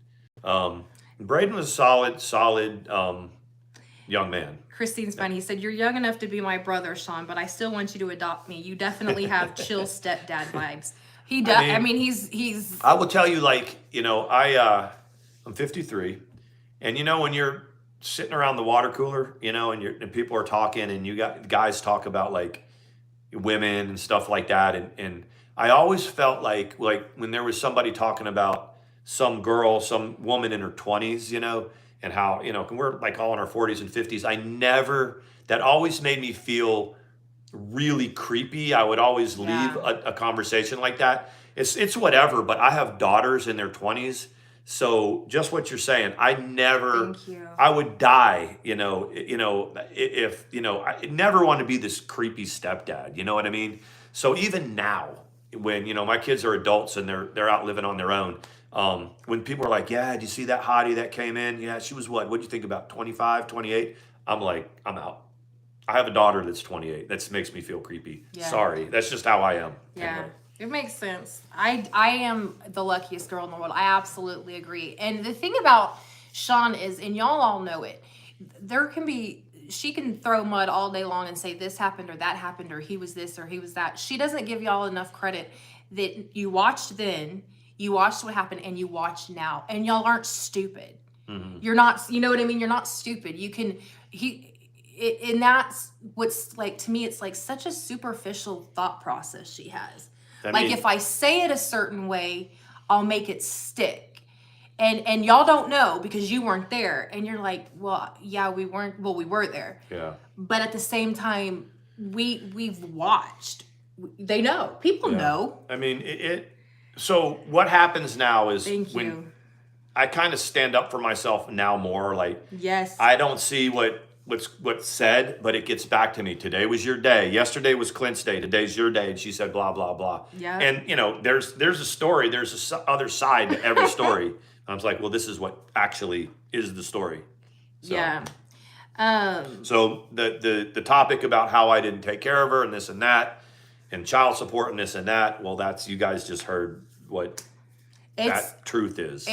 Braden was a solid young man.
Christine's funny. He said, you're young enough to be my brother, Sean, but I still want you to adopt me. You definitely have chill stepdad vibes. He does. I mean, he's.
I will tell you, I'm 53, and when you're sitting around the water cooler, and people are talking, and you got guys talk about like women and stuff like that, and I always felt like when there was somebody talking about some woman in her 20s, and how, we're like all in our 40s and 50s. That always made me feel really creepy. I would always leave a conversation like that. It's whatever, but I have daughters in their 20s. So just what you're saying, I would die, if, I never want to be this creepy stepdad, you know what I mean? So even now, when, my kids are adults and they're out living on their own, when people are like, yeah, did you see that hottie that came in? Yeah, she was what'd you think about 25, 28? I'm like, I'm out. I have a daughter that's 28. That makes me feel creepy. Yeah. Sorry. That's just how I am.
Yeah.
Anyway.
It makes sense. I am the luckiest girl in the world. I absolutely agree. And the thing about Sean is, and y'all all know it, she can throw mud all day long and say this happened or that happened or he was this or he was that. She doesn't give y'all enough credit that you watched then, you watched what happened, and you watch now. And y'all aren't stupid. Mm-hmm. You're not, you know what I mean? You're not stupid. And that's what's like, to me, it's like such a superficial thought process she has. If I say it a certain way, I'll make it stick. And y'all don't know because you weren't there. And you're like, well, yeah, we were there. Yeah. But at the same time, we've watched. They know. People know.
I mean, so what happens now is when I kind of stand up for myself now more, like, yes, I don't see what's said, but it gets back to me. Today was your day. Yesterday was Clint's day. Today's your day. And she said, blah, blah, blah. Yeah. And, there's a story. There's a other side to every story. I was like, well, this is what actually is the story. So,
yeah.
So the topic about how I didn't take care of her and this and that and child support and this and that, well, you guys just heard what that truth is.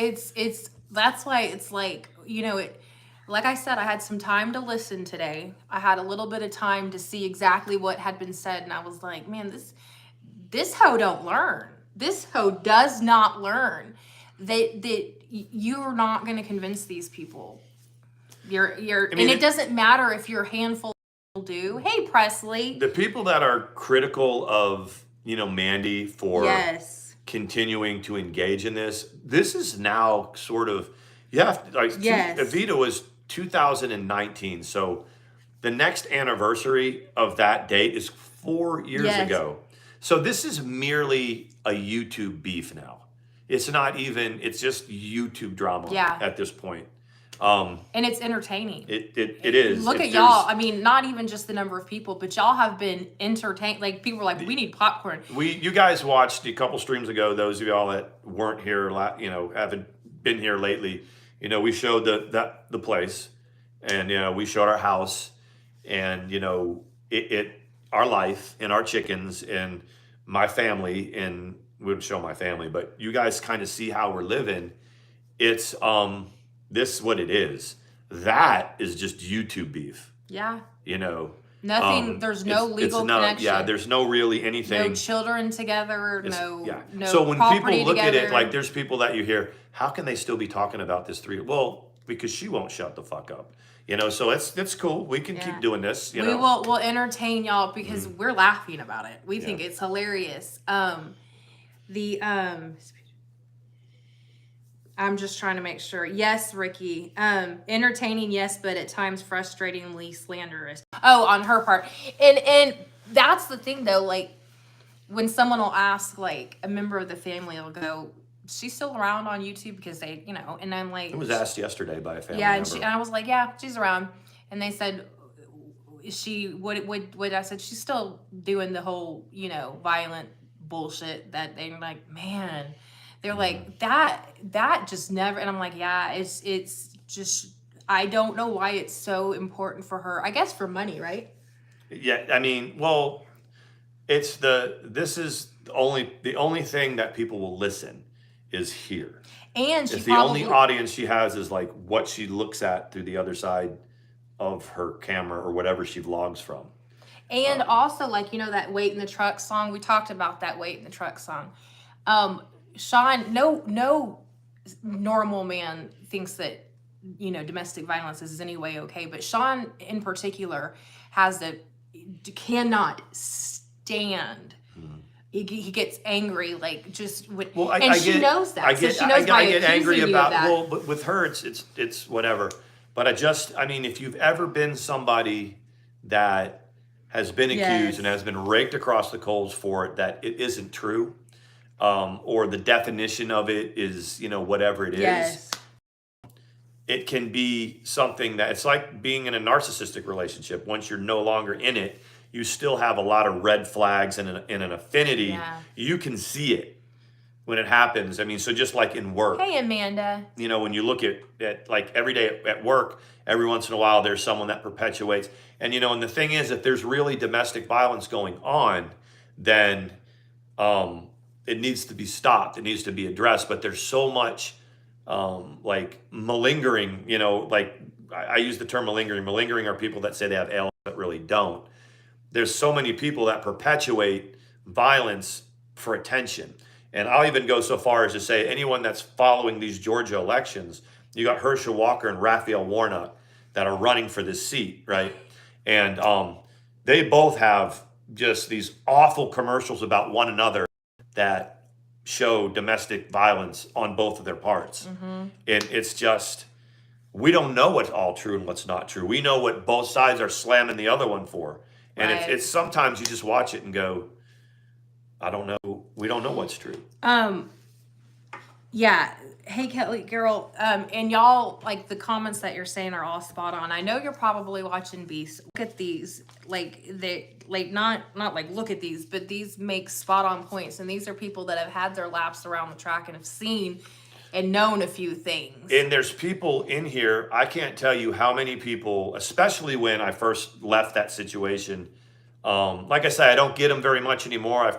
That's why it's like, like I said, I had some time to listen today. I had a little bit of time to see exactly what had been said. And I was like, man, this hoe don't learn. This hoe does not learn that you're not going to convince these people. And it doesn't matter if you're a handful do. Hey, Presley.
The people that are critical of, Mandi for continuing to engage in this is now sort of, you have to, like, Evita was 2019. So the next anniversary of that date is 4 years
Yes.
ago. So this is merely a YouTube beef now. It's not even, it's just YouTube drama
Yeah.
at this point.
And it's entertaining.
It is.
Look at y'all. I mean, not even just the number of people, but y'all have been entertained. Like, people were like, we need popcorn.
You guys watched a couple streams ago, those of y'all that weren't here, haven't been here lately, we showed the place, and, we showed our house, and, our life and our chickens and my family, and we wouldn't show my family, but you guys kind of see how we're living. It's, this is what it is. That is just YouTube beef.
Yeah.
Nothing. There's no legal connection.
Yeah, there's no really anything.
No children together.
No
So when
people look
together.
at it, like there's people that you hear, how can they still be talking about this Well, because she won't shut the fuck up. So it's cool. We can keep doing this.
We'll entertain y'all because we're laughing about it. We think it's hilarious. I'm just trying to make sure. Yes, Ricky. Entertaining, yes, but at times frustratingly slanderous. Oh, on her part. And that's the thing though, like when someone will ask, like a member of the family will go, she's still around on YouTube because they, and I'm like,
it was asked yesterday by a family
yeah,
member.
and I was like, yeah, she's around. And they said, what I said, she's still doing the whole, violent bullshit that they're like, man, they're like, that just never, and I'm like, yeah, it's just, I don't know why it's so important for her. I guess for money, right?
Yeah, I mean, well, this is the only thing that people will listen is here.
And
it's the only audience she has is like what she looks at through the other side of her camera or whatever she vlogs from.
And also, like, that Wait in the Truck song. We talked about that Wait in the Truck song. Sean, no normal man thinks that, domestic violence is any way okay. But Sean, in particular, cannot stand. He gets angry, like she knows that.
I get angry about
that.
Well, but with her, it's whatever. But if you've ever been somebody that has been accused and has been raked across the coals for it, that it isn't true, or the definition of it is, whatever it is, it can be something that it's like being in a narcissistic relationship. Once you're no longer in it, you still have a lot of red flags and an affinity.
Yeah.
You can see it when it happens. So just like in work.
Hey, Amanda.
When you look at like every day at work, every once in a while there's someone that perpetuates. And and the thing is, if there's really domestic violence going on, then it needs to be stopped. It needs to be addressed. But there's so much like malingering. Like I use the term malingering. Malingering are people that say they have ailments but really don't. There's so many people that perpetuate violence for attention. And I'll even go so far as to say anyone that's following these Georgia elections, you got Herschel Walker and Raphael Warnock that are running for this seat, right? And they both have just these awful commercials about one another that show domestic violence on both of their parts. And it's just, we don't know what's all true and what's not true. We know what both sides are slamming the other one for. And it's sometimes you just watch it and go, I don't know. We don't know what's true.
Yeah. Hey, Kelly, girl. And y'all, like, the comments that you're saying are all spot on. I know you're probably watching Beast. Look at these. Not like look at these, but these make spot on points. And these are people that have had their laps around the track and have seen and known a few things.
And there's people in here, I can't tell you how many people, especially when I first left that situation. Like I said, I don't get them very much anymore.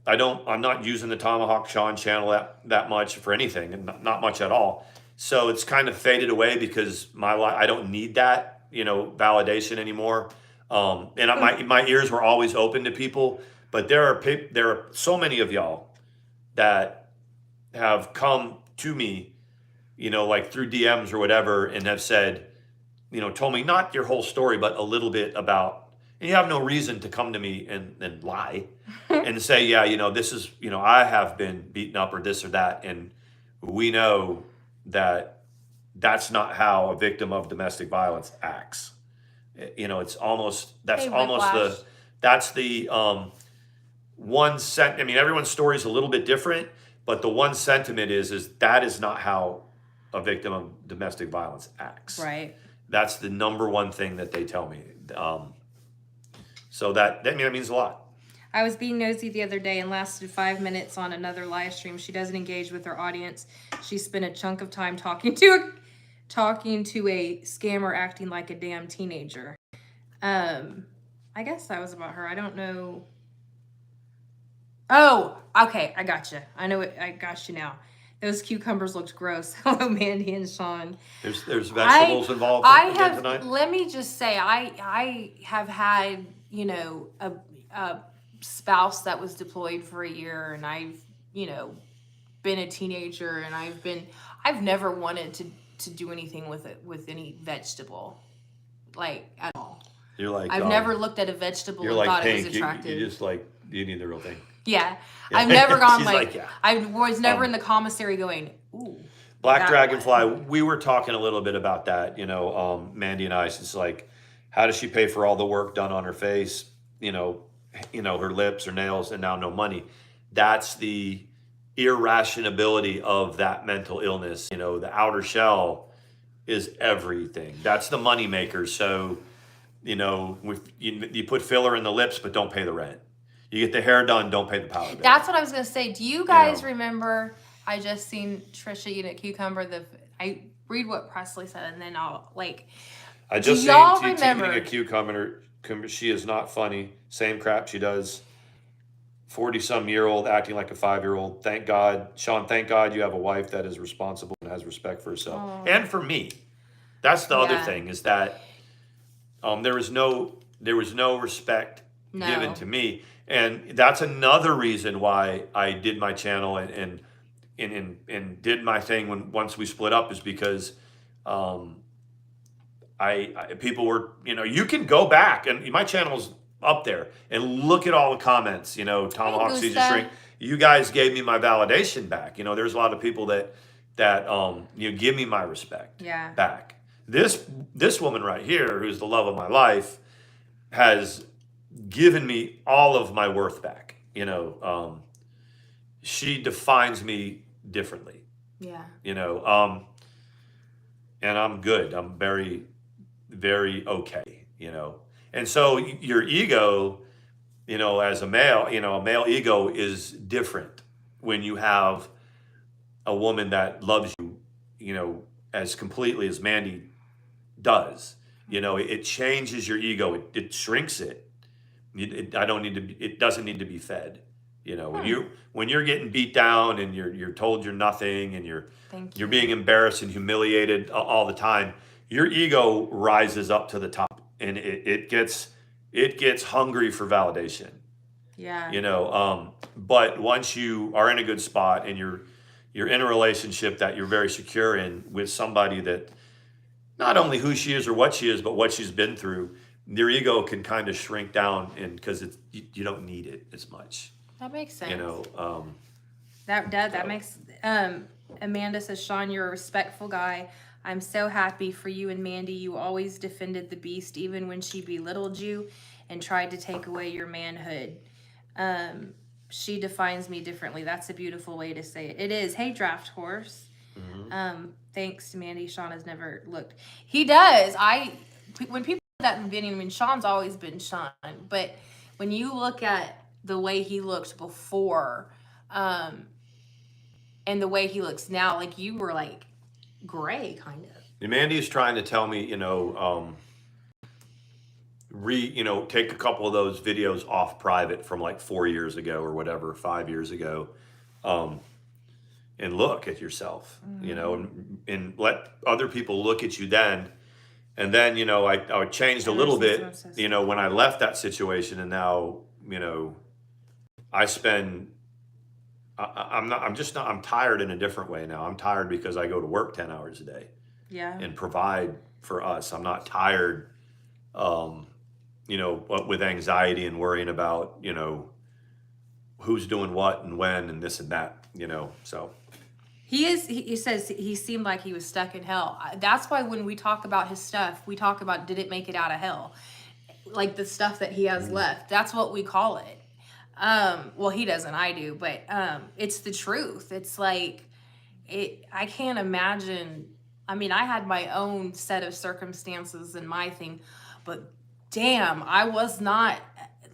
I'm not using the Tomahawk Sean channel that much for anything, and not much at all. So it's kind of faded away because I don't need that, validation anymore. And my ears were always open to people, but there are so many of y'all that have come to me, like through DMs or whatever, and have said, told me not your whole story, but a little bit about, and you have no reason to come to me and lie and say, yeah, this is, I have been beaten up or this or that. And we know that that's not how a victim of domestic violence acts. You know, it's almost, that's
Hey,
almost
whiplash.
that's the I mean, everyone's story is a little bit different, but the one sentiment is that is not how a victim of domestic violence acts.
Right.
That's the number one thing that they tell me. So that means a lot.
I was being nosy the other day and lasted 5 minutes on another live stream. She doesn't engage with her audience. She spent a chunk of time talking to a scammer acting like a damn teenager. I guess that was about her. I don't know. Oh, okay. I gotcha. I know it. I got you now. Those cucumbers looked gross. Hello, Mandi and Sean.
There's vegetables involved tonight.
Let me just say, I have had, you know, a spouse that was deployed for a year, and I've, you know, been a teenager, and I've never wanted to do anything with any vegetable, like, at all.
You're like,
I've never looked at a vegetable and
like
thought
pink.
it was attractive.
You just like, you need the real thing.
Yeah. I've never gone
She's
like
yeah.
I was never in the commissary going, ooh.
Black Dragonfly, we were talking a little bit about that, you know, Mandi and I. It's like, how does she pay for all the work done on her face, you know, her lips, her nails, and now no money? That's the irrationality of that mental illness. You know, the outer shell is everything. That's the money maker. So, you know, you put filler in the lips, but don't pay the rent. You get the hair done, don't pay the powder bill.
That's what I was gonna say. Do you guys remember? I just seen Trisha eat a cucumber. I read what Presley said, and then I'll like.
I just seen eating a cucumber. She is not funny. Same crap she does. 40-some-year-old acting like a 5-year-old. Thank God, Sean. Thank God you have a wife that is responsible and has respect for herself and for me. That's the other thing, is that there was no respect given to me. And that's another reason why I did my channel and did my thing once we split up, is because people were, you know, you can go back and my channel's up there and look at all the comments, you know, Tomahawk Season Shrink. You guys gave me my validation back. You know, there's a lot of people that you know, give me my respect back. This woman right here, who's the love of my life, has given me all of my worth back. You know, she defines me differently.
Yeah.
You know, and I'm good. I'm very, very okay. You know, and so your ego, you know, as a male, you know, a male ego is different when you have a woman that loves you, you know, as completely as Mandi does. You know, it changes your ego. It shrinks it. It doesn't need to be fed. You know, when you're getting beat down and you're told you're nothing and you're being embarrassed and humiliated all the time, your ego rises up to the top and it gets hungry for validation.
Yeah.
You know, but once you are in a good spot and you're in a relationship that you're very secure in with somebody that not only who she is or what she is, but what she's been through, your ego can kind of shrink down, and because you don't need it as much.
That makes sense.
You know,
that makes. Amanda says, Sean, you're a respectful guy. I'm so happy for you and Mandi. You always defended the beast, even when she belittled you and tried to take away your manhood. She defines me differently. That's a beautiful way to say it. It is. Hey, draft horse. Mm-hmm. Thanks to Mandi. Sean has never looked. He does. When people do that in the video, I mean, Sean's always been Sean, but when you look at the way he looked before, and the way he looks now, like you were like gray, kind of.
Mandi's trying to tell me, you know, take a couple of those videos off private from like 4 years ago or whatever, 5 years ago, and look at yourself, you know, and let other people look at you then. And then, you know, I changed a little bit, you know, when I left that situation, and now, you know, I'm tired in a different way now. I'm tired because I go to work 10 hours a day and provide for us. I'm not tired, you know, with anxiety and worrying about, you know, who's doing what and when and this and that, you know, so.
He says he seemed like he was stuck in hell. That's why when we talk about his stuff, we talk about, did it make it out of hell? Like the stuff that he has left. That's what we call it. Well, he doesn't, I do, but it's the truth. It's like, I can't imagine. I mean, I had my own set of circumstances and my thing, but damn, I was not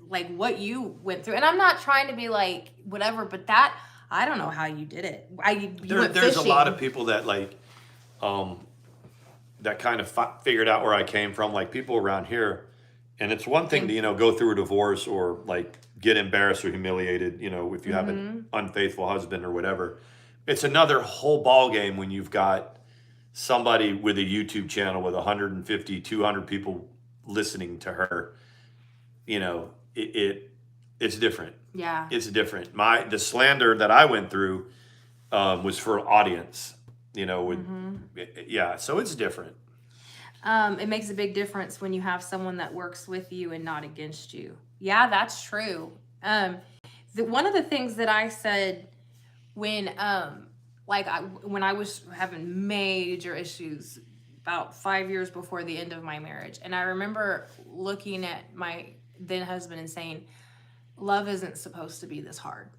like what you went through. And I'm not trying to be like whatever, but that, I don't know how you did it.
There's a lot of people that like, that kind of figured out where I came from, like people around here. And it's one thing to, you know, go through a divorce or like get embarrassed or humiliated, you know, if you have an unfaithful husband or whatever. It's another whole ball game when you've got somebody with a YouTube channel with 150, 200 people listening to her. You know, it's different.
Yeah.
It's different. The slander that I went through was for audience, you know, yeah, so it's different.
It makes a big difference when you have someone that works with you and not against you. Yeah, that's true. One of the things that I said when when I was having major issues about 5 years before the end of my marriage, and I remember looking at my then husband and saying, love isn't supposed to be this hard.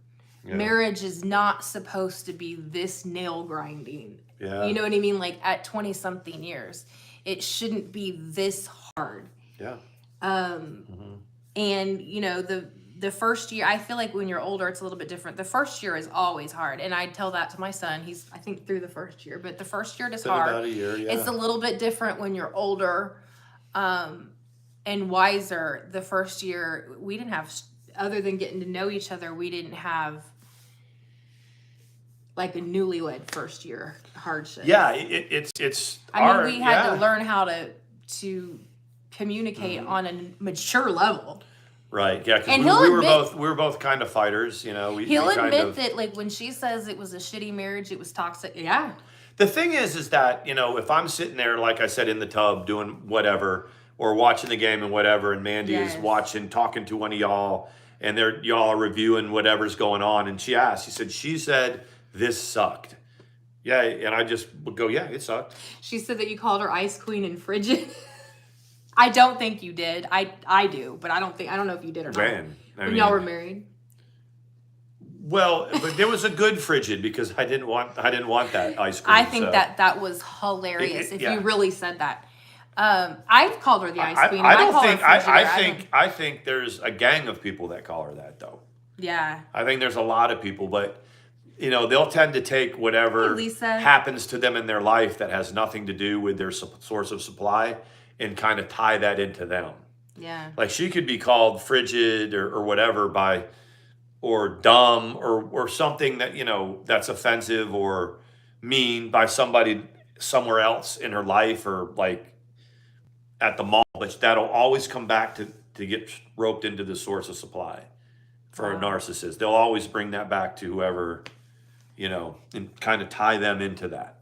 Yeah. Marriage is not supposed to be this nail grinding.
Yeah.
You know what I mean? Like at 20 something years, it shouldn't be this hard.
Yeah.
And you know, the first year, I feel like when you're older, it's a little bit different. The first year is always hard. And I tell that to my son. He's, I think, through the first year, but the first year is hard.
About a year, yeah.
It's a little bit different when you're older, and wiser. The first year, we didn't have, other than getting to know each other, we didn't have like a newlywed first year hardship.
Yeah, it's.
I mean, we had to learn how to communicate on a mature level.
Right. Yeah. Because we were both kind of fighters. You know.
He'll admit that, like when she says it was a shitty marriage, it was toxic. Yeah.
The thing is that, you know, if I'm sitting there, like I said, in the tub doing whatever, or watching the game and whatever, and Mandi is talking to one of y'all, and y'all are reviewing whatever's going on, and she said this sucked. Yeah, and I just would go, yeah, it sucked.
She said that you called her ice queen and frigid. I don't think you did. I do, but I don't know if you did or not. When y'all were married.
Well, but there was a good frigid because I didn't want that ice cream.
I think that was hilarious if you really said that. I've called her the ice queen.
I think there's a gang of people that call her that though.
Yeah.
I think there's a lot of people, but you know, they'll tend to take whatever happens to them in their life that has nothing to do with their source of supply and kind of tie that into them.
Yeah.
Like she could be called frigid or whatever or dumb or something that, you know, that's offensive or mean by somebody somewhere else in her life or like at the mall, but that'll always come back to get roped into the source of supply for a narcissist. They'll always bring that back to whoever, you know, and kind of tie them into that.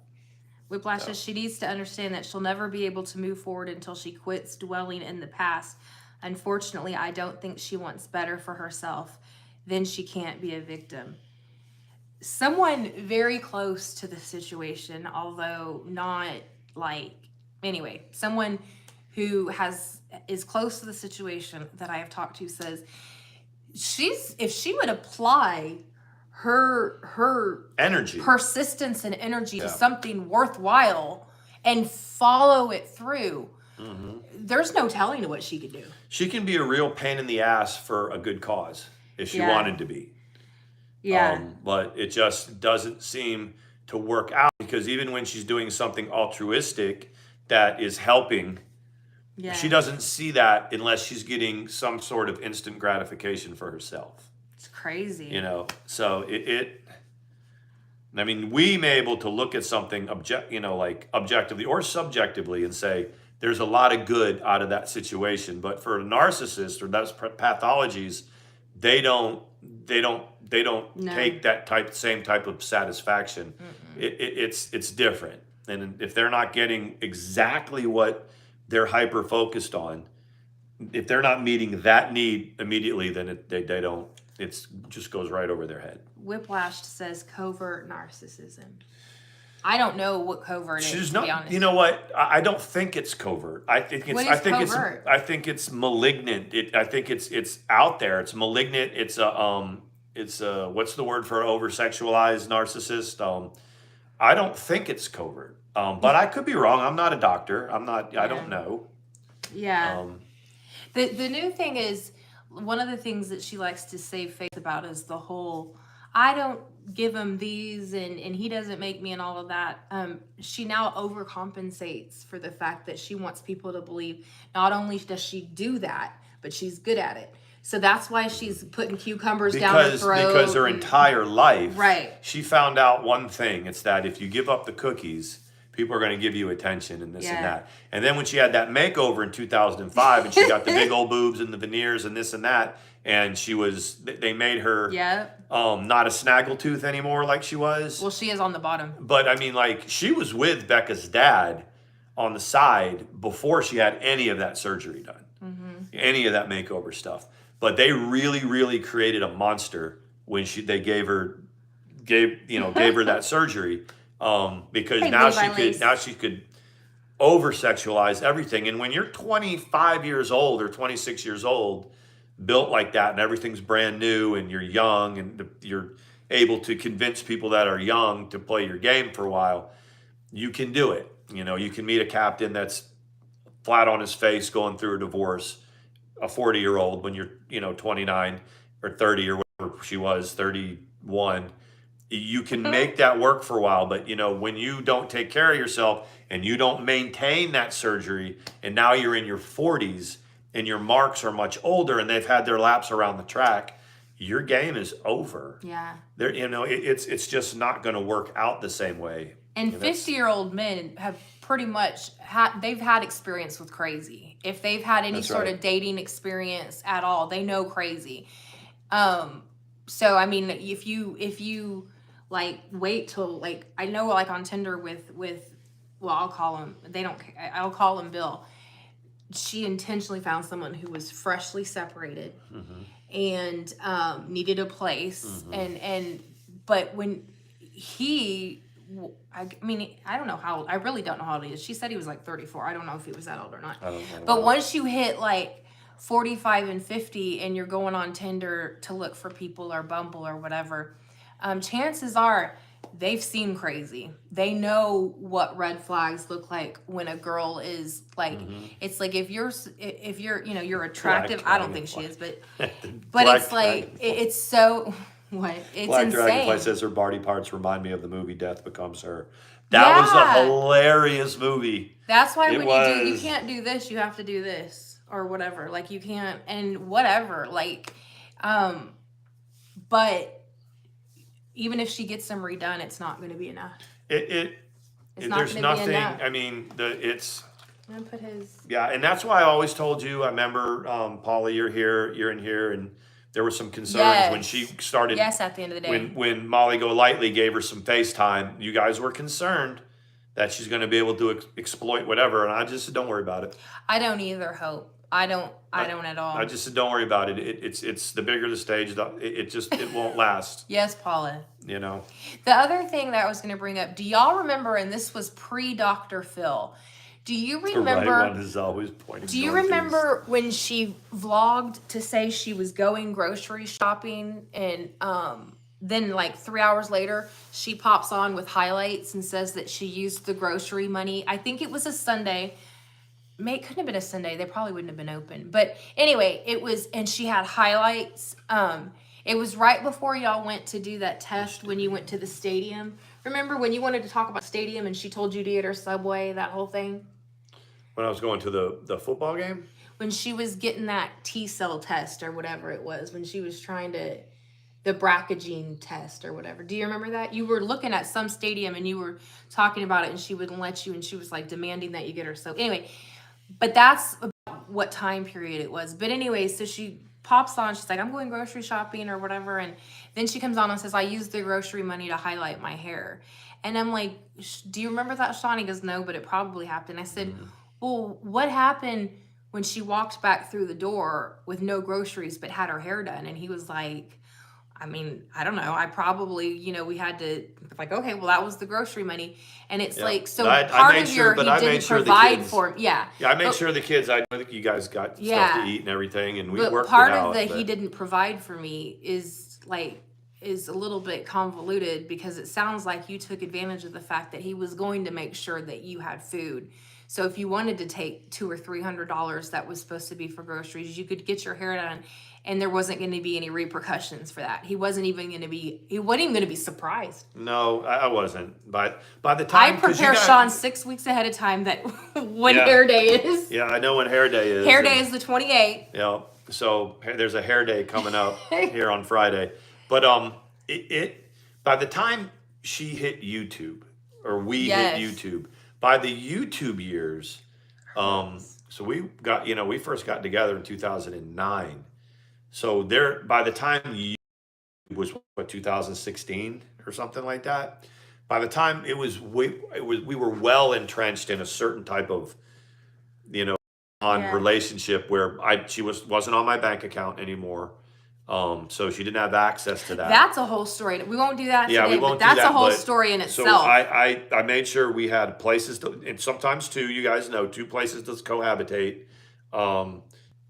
Whiplash says she needs to understand that she'll never be able to move forward until she quits dwelling in the past. Unfortunately, I don't think she wants better for herself. Then she can't be a victim. Someone very close to the situation, although not like, anyway, someone who is close to the situation that I have talked to says if she would apply her
energy,
persistence and energy to something worthwhile and follow it through, there's no telling what she could do.
She can be a real pain in the ass for a good cause if she wanted to be.
Yeah.
But it just doesn't seem to work out because even when she's doing something altruistic that is helping, she doesn't see that unless she's getting some sort of instant gratification for herself.
It's crazy.
You know, so I mean, we may be able to look at something objectively or subjectively and say there's a lot of good out of that situation, but for a narcissist or those pathologies, they don't take that same type of satisfaction. It's different, and if they're not getting exactly what they're hyper focused on, if they're not meeting that need immediately, then they don't. It's just goes right over their head.
Whiplash says covert narcissism. I don't know what covert is,
She's
to
not.
be honest.
You know what? I don't think it's covert. I think it's.
What is
I think
covert?
it's. I think it's malignant. I think it's out there. It's malignant. It's a. It's a. What's the word for over sexualized narcissist? I don't think it's covert. But I could be wrong. I'm not a doctor. I'm not. I don't know.
Yeah. The new thing is, one of the things that she likes to save face about is the whole, I don't give him these and he doesn't make me and all of that. She now overcompensates for the fact that she wants people to believe not only does she do that, but she's good at it. So that's why she's putting cucumbers down her throat.
Because her entire life,
Right.
she found out one thing. It's that if you give up the cookies, people are going to give you attention and this and that. And then when she had that makeover in 2005 and she got the big old boobs and the veneers and this and that, and they made her not a snaggletooth anymore like she was.
Well, she is on the bottom.
But I mean, like, she was with Becca's dad on the side before she had any of that surgery done, any of that makeover stuff. But they really, really created a monster when they gave her that surgery. Because now she could over sexualize everything. And when you're 25 years old or 26 years old, built like that, and everything's brand new, and you're young, and you're able to convince people that are young to play your game for a while, you can do it. You can meet a captain that's flat on his face going through a divorce, a 40-year-old when you're 29 or 30 or whatever she was, 31. You can make that work for a while, but when you don't take care of yourself and you don't maintain that surgery, and now you're in your 40s and your marks are much older and they've had their laps around the track, your game is over.
Yeah.
It's just not going to work out the same way.
And 50-year-old men have pretty much they've had experience with crazy. If they've had any sort of dating experience at all, they know crazy. So I mean, if you like wait till, like, I know, like on Tinder with I'll call him Bill. She intentionally found someone who was freshly separated and needed a place, but when I don't know I really don't know how old he is. She said he was like 34. I don't know if he was that old or not. But once you hit like 45 and 50 and you're going on Tinder to look for people or Bumble or whatever, chances are they've seen crazy. They know what red flags look like when a girl is like, it's like if you're you're attractive. I don't think she is, but it's like it's so what it's
Black
insane.
Dragonfly says her body parts remind me of the movie Death Becomes Her. That was a hilarious movie.
That's why you can't do this, you have to do this or whatever. Like you can't and whatever. Like, but even if she gets them redone, it's not going to be enough.
There's nothing. I mean,
I'm gonna put his.
Yeah, and that's why I always told you. I remember, Paula, you're in here, and there were some concerns when she started.
Yes, at the end of the day.
When Molly Golightly gave her some FaceTime, you guys were concerned that she's going to be able to exploit whatever, and I just said, don't worry about it.
I don't either, Hope. I don't at all.
I just said, don't worry about it. It's the bigger the stage, it won't last.
Yes, Paula.
The
other thing that I was going to bring up, do y'all remember, and this was pre-Dr. Phil, do you remember?
The right one is always pointing.
Do you remember when she vlogged to say she was going grocery shopping, and then like 3 hours later, she pops on with highlights and says that she used the grocery money. I think it was a Sunday. It couldn't have been a Sunday. They probably wouldn't have been open. But anyway, it was, and she had highlights. It was right before y'all went to do that test when you went to the stadium. Remember when you wanted to talk about stadium and she told you to get her Subway, that whole thing?
When I was going to the football game?
When she was getting that T-cell test or whatever it was, when she was trying to, the BRCA test or whatever. Do you remember that? You were looking at some stadium and you were talking about it and she wouldn't let you and she was like demanding that you get her. So anyway, but that's about what time period it was. But anyway, so she pops on, she's like, I'm going grocery shopping or whatever. And then she comes on and says, I used the grocery money to highlight my hair. And I'm like, do you remember that, Sean? He goes, no, but it probably happened. I said, well, what happened when she walked back through the door with no groceries but had her hair done? And he was like, I mean, I don't know. I probably, we had to like, okay, well, that was the grocery money, and it's like, so
I
part
made
of
sure-
your
but
he
I made
didn't
sure the
provide
kids-
for him. Yeah,
Yeah, I made
But-
sure the kids. I think you guys got stuff to
Yeah.
eat and everything, and we
But
worked
part
it
of
out.
the
but-
he didn't provide for me is a little bit convoluted, because it sounds like you took advantage of the fact that he was going to make sure that you had food. So if you wanted to take $200 or $300 that was supposed to be for groceries, you could get your hair done, and there wasn't going to be any repercussions for that. He wasn't even going to be surprised.
No, I wasn't. But by the time
I prepare Sean 6 weeks ahead of time that when
Yeah.
hair day is.
Yeah, I know when hair day is.
Hair
and-
day is the 28th.
Yeah, so there's a hair day coming up here on Friday. But it by the time she hit YouTube, or we
Yes.
hit YouTube, by the YouTube years, so we got, we first got together in 2009. So there, by the time YouTube was what, 2016 or something like that. By the time we were well entrenched in a certain type of,
Yeah.
relationship where she wasn't on my bank account anymore. So she didn't have access to that.
That's a whole story. We won't do that
Yeah,
today,
we won't
but
do
that's
that,
a whole
but-
story in
So
itself.
I made sure we had places to, and sometimes two, you guys know, two places to cohabitate,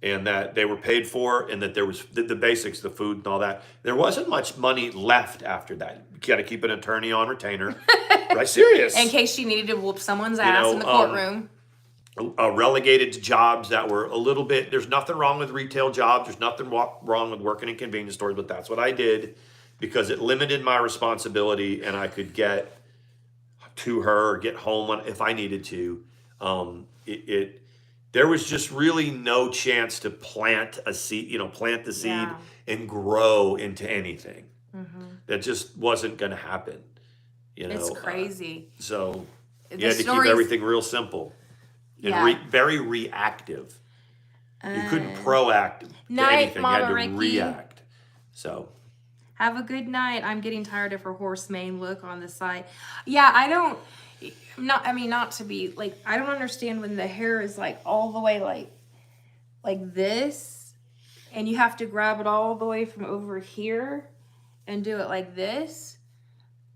and that they were paid for, and that there was the basics, the food and all that. There wasn't much money left after that. You got to keep an attorney on retainer. Right? Serious.
in case she needed to whoop someone's ass in the courtroom.
Relegated to jobs that were a little bit, there's nothing wrong with retail jobs, there's nothing wrong with working in convenience stores, but that's what I did because it limited my responsibility, and I could get to her or get home if I needed to. There was just really no chance to plant a seed, plant the seed
Yeah.
and grow into anything. That just wasn't going to happen.
It's crazy.
So
The
you had to keep
stories-
everything real simple and
Yeah.
very reactive. You couldn't proact to
Night,
anything. You had
Mama
to
Ricky.
react. So
Have a good night. I'm getting tired of her horse mane look on the side. Yeah, I don't. Not to be like, I don't understand when the hair is like all the way like this, and you have to grab it all the way from over here and do it like this.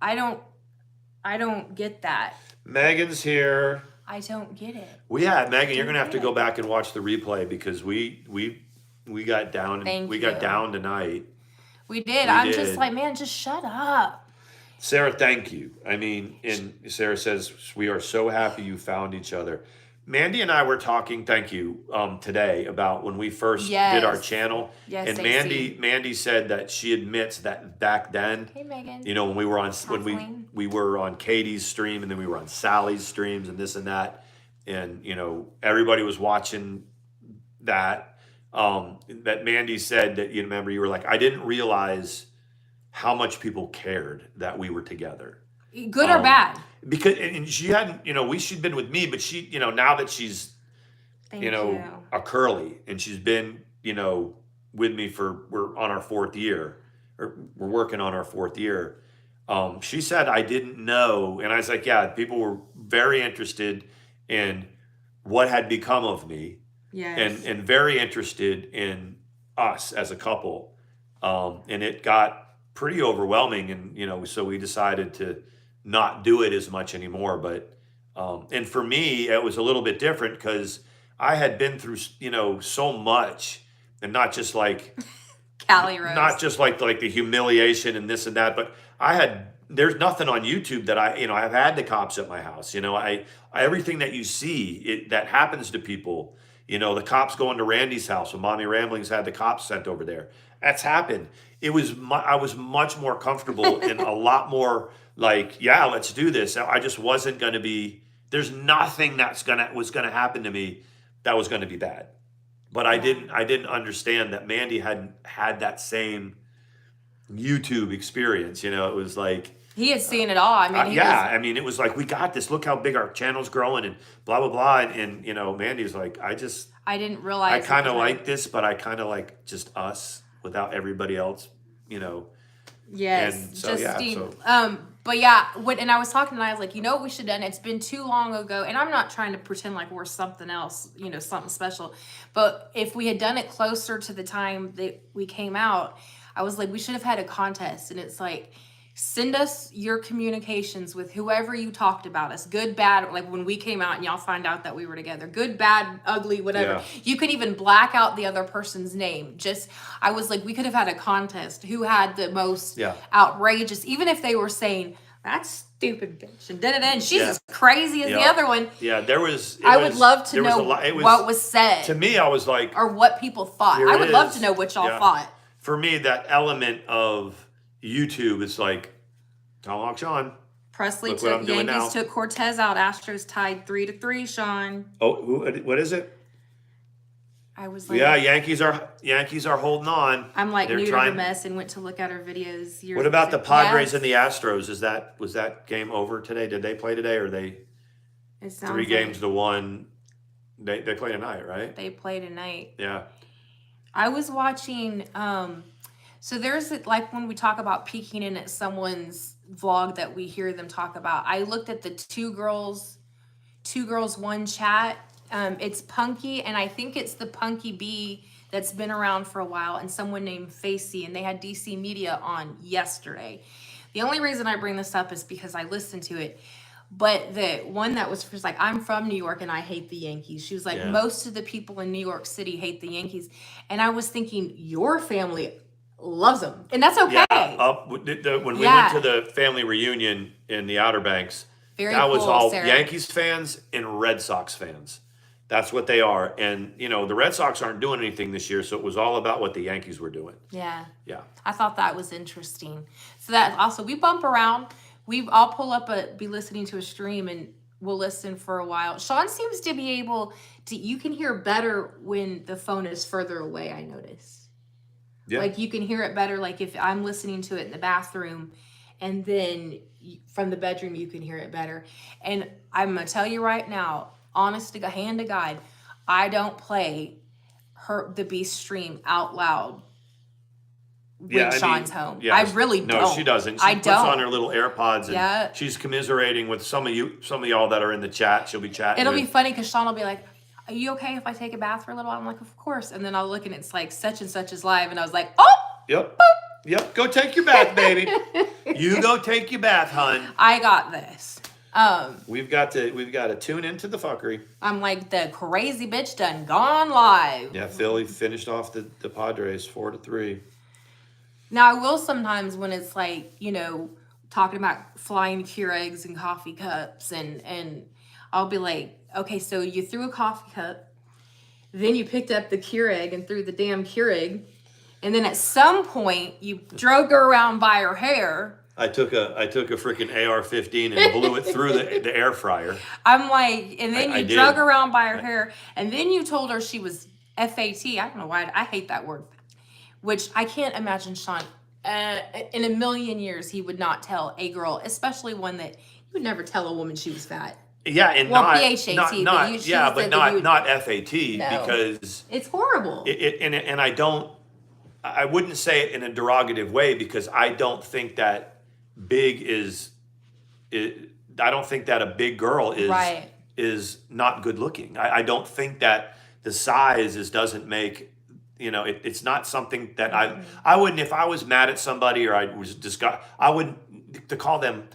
I don't get that.
Megan's here.
I don't get it.
Megan, you're gonna have to go back and watch the replay because we got down.
Thank
we got
you.
down tonight.
We did.
We
I'm
did.
just like, man, just shut up.
Sarah, thank you. I mean, and Sarah says, we are so happy you found each other. Mandy and I were talking, thank you, today about when we first did our
Yes.
channel.
Yes,
and
Stacey.
Mandy said that she admits that back then,
Hey, Megan.
when we were on
Kathleen.
we were on Katie's stream, and then we were on Sally's streams and this and that. And everybody was watching that. That Mandy said that, you remember, you were like, I didn't realize how much people cared that we were together.
Good or bad?
Because and she hadn't, she'd been with me, but she, now that she's,
Thank you.
a curly, and she's been, with me we're on our 4th year, or we're working on our 4th year. She said, I didn't know. And I was like, yeah, people were very interested in what had become of me.
Yes.
And very interested in us as a couple. And it got pretty overwhelming, and so we decided to not do it as much anymore. But and for me, it was a little bit different because I had been through so much, and not just like
Callie Rose.
not just like the humiliation and this and that, but there's nothing on YouTube that I've had the cops at my house. Everything that you see that happens to people. The cops going to Randy's house when Mommy Ramblings had the cops sent over there. That's happened. I was much more comfortable and a lot more like, yeah, let's do this. I just wasn't going to be. There's nothing was going to happen to me that was going to be bad. But I didn't understand that Mandi hadn't had that same YouTube experience. It was like.
He had seen it all. I mean,
It was like, we got this. Look how big our channel's growing, and blah blah blah. And Mandy was like, I
didn't realize.
I kind of like this, but I kind of like just us without everybody else.
Yes,
And so,
just
yeah,
Steve.
so-
But yeah, and I was talking and I was like, what we should have done? It's been too long ago, and I'm not trying to pretend like we're something else, something special. But if we had done it closer to the time that we came out, I was like, we should have had a contest. And it's like, send us your communications with whoever you talked about us, good, bad, like when we came out and y'all find out that we were together, good, bad, ugly, whatever.
Yeah.
You could even black out the other person's name. I was like, we could have had a contest who had the most outrageous, even if they were saying, that's stupid bitch, and and she's as crazy as the other one.
Yeah,
I would love to know what was said.
To me, I was like,
or what people thought. I would love to know what y'all thought.
For me, that element of YouTube is like, Tomahawk Sean.
Presley took Yankees, took Cortez out. Astros tied 3-3. Sean.
Oh, what is it?
I was like,
yeah, Yankees are holding on.
I'm like new to the mess and went to look at her videos.
What about the Padres and the Astros? Was that game over today? Did they play today, or they?
It sounds
3 games to 1. They play tonight, right?
They play tonight.
Yeah.
I was watching. So there's like when we talk about peeking in at someone's vlog that we hear them talk about. I looked at the two girls, one chat. It's Punky, and I think it's the Punky Bee that's been around for a while, and someone named Facey, and they had DC Media on yesterday. The only reason I bring this up is because I listened to it. But the one that was like, I'm from New York and I hate the Yankees. She was like, most of the people in New York City hate the Yankees. And I was thinking, your family loves them. And that's okay.
Yeah, when we went to the family reunion in the Outer Banks, that was all Sarah. Yankees fans and Red Sox fans. That's what they are. And, the Red Sox aren't doing anything this year, so it was all about what the Yankees were doing.
Yeah.
Yeah.
I thought that was interesting. So that also, we bump around. I'll pull up be listening to a stream and we'll listen for a while. Sean seems to be able to, you can hear better when the phone is further away, I notice. Yeah. Like you can hear it better. Like if I'm listening to it in the bathroom and then from the bedroom, you can hear it better. And I'm going to tell you right now, honest to God, hand to God, I don't play the Beast stream out loud when Sean's home. I really don't.
No, she doesn't. She puts on her little AirPods and she's commiserating with some of y'all that are in the chat. She'll be chatting.
It'll be funny because Sean will be like, are you okay if I take a bath for a little while? I'm like, of course. And then I'll look and it's like such and such is live. And I was like, oh!
Yep. Yep. Go take your bath, baby. You go take your bath, hun.
I got this.
We've got to tune into the fuckery.
I'm like, the crazy bitch done gone live.
Yeah, Philly finished off the Padres 4-3.
Now, I will sometimes when it's like, talking about flying Keurigs and coffee cups and I'll be like, okay, so you threw a coffee cup, then you picked up the Keurig and threw the damn Keurig, and then at some point you drug her around by her hair.
I took a freaking AR-15 and blew it through the air fryer.
I'm like, and then you drug her around by her hair, and then you told her she was FAT. I don't know why, I hate that word. Which I can't imagine Sean, in a million years, he would not tell a girl, especially one that he would never tell a woman she was fat.
Yeah, and
not
FAT because
it's horrible.
I wouldn't say it in a derogative way because I don't think that I don't think that a big girl is not good looking. I don't think that the size doesn't make. It's not something that I wouldn't, if I was mad at somebody or I was disgusted, I wouldn't, to call them,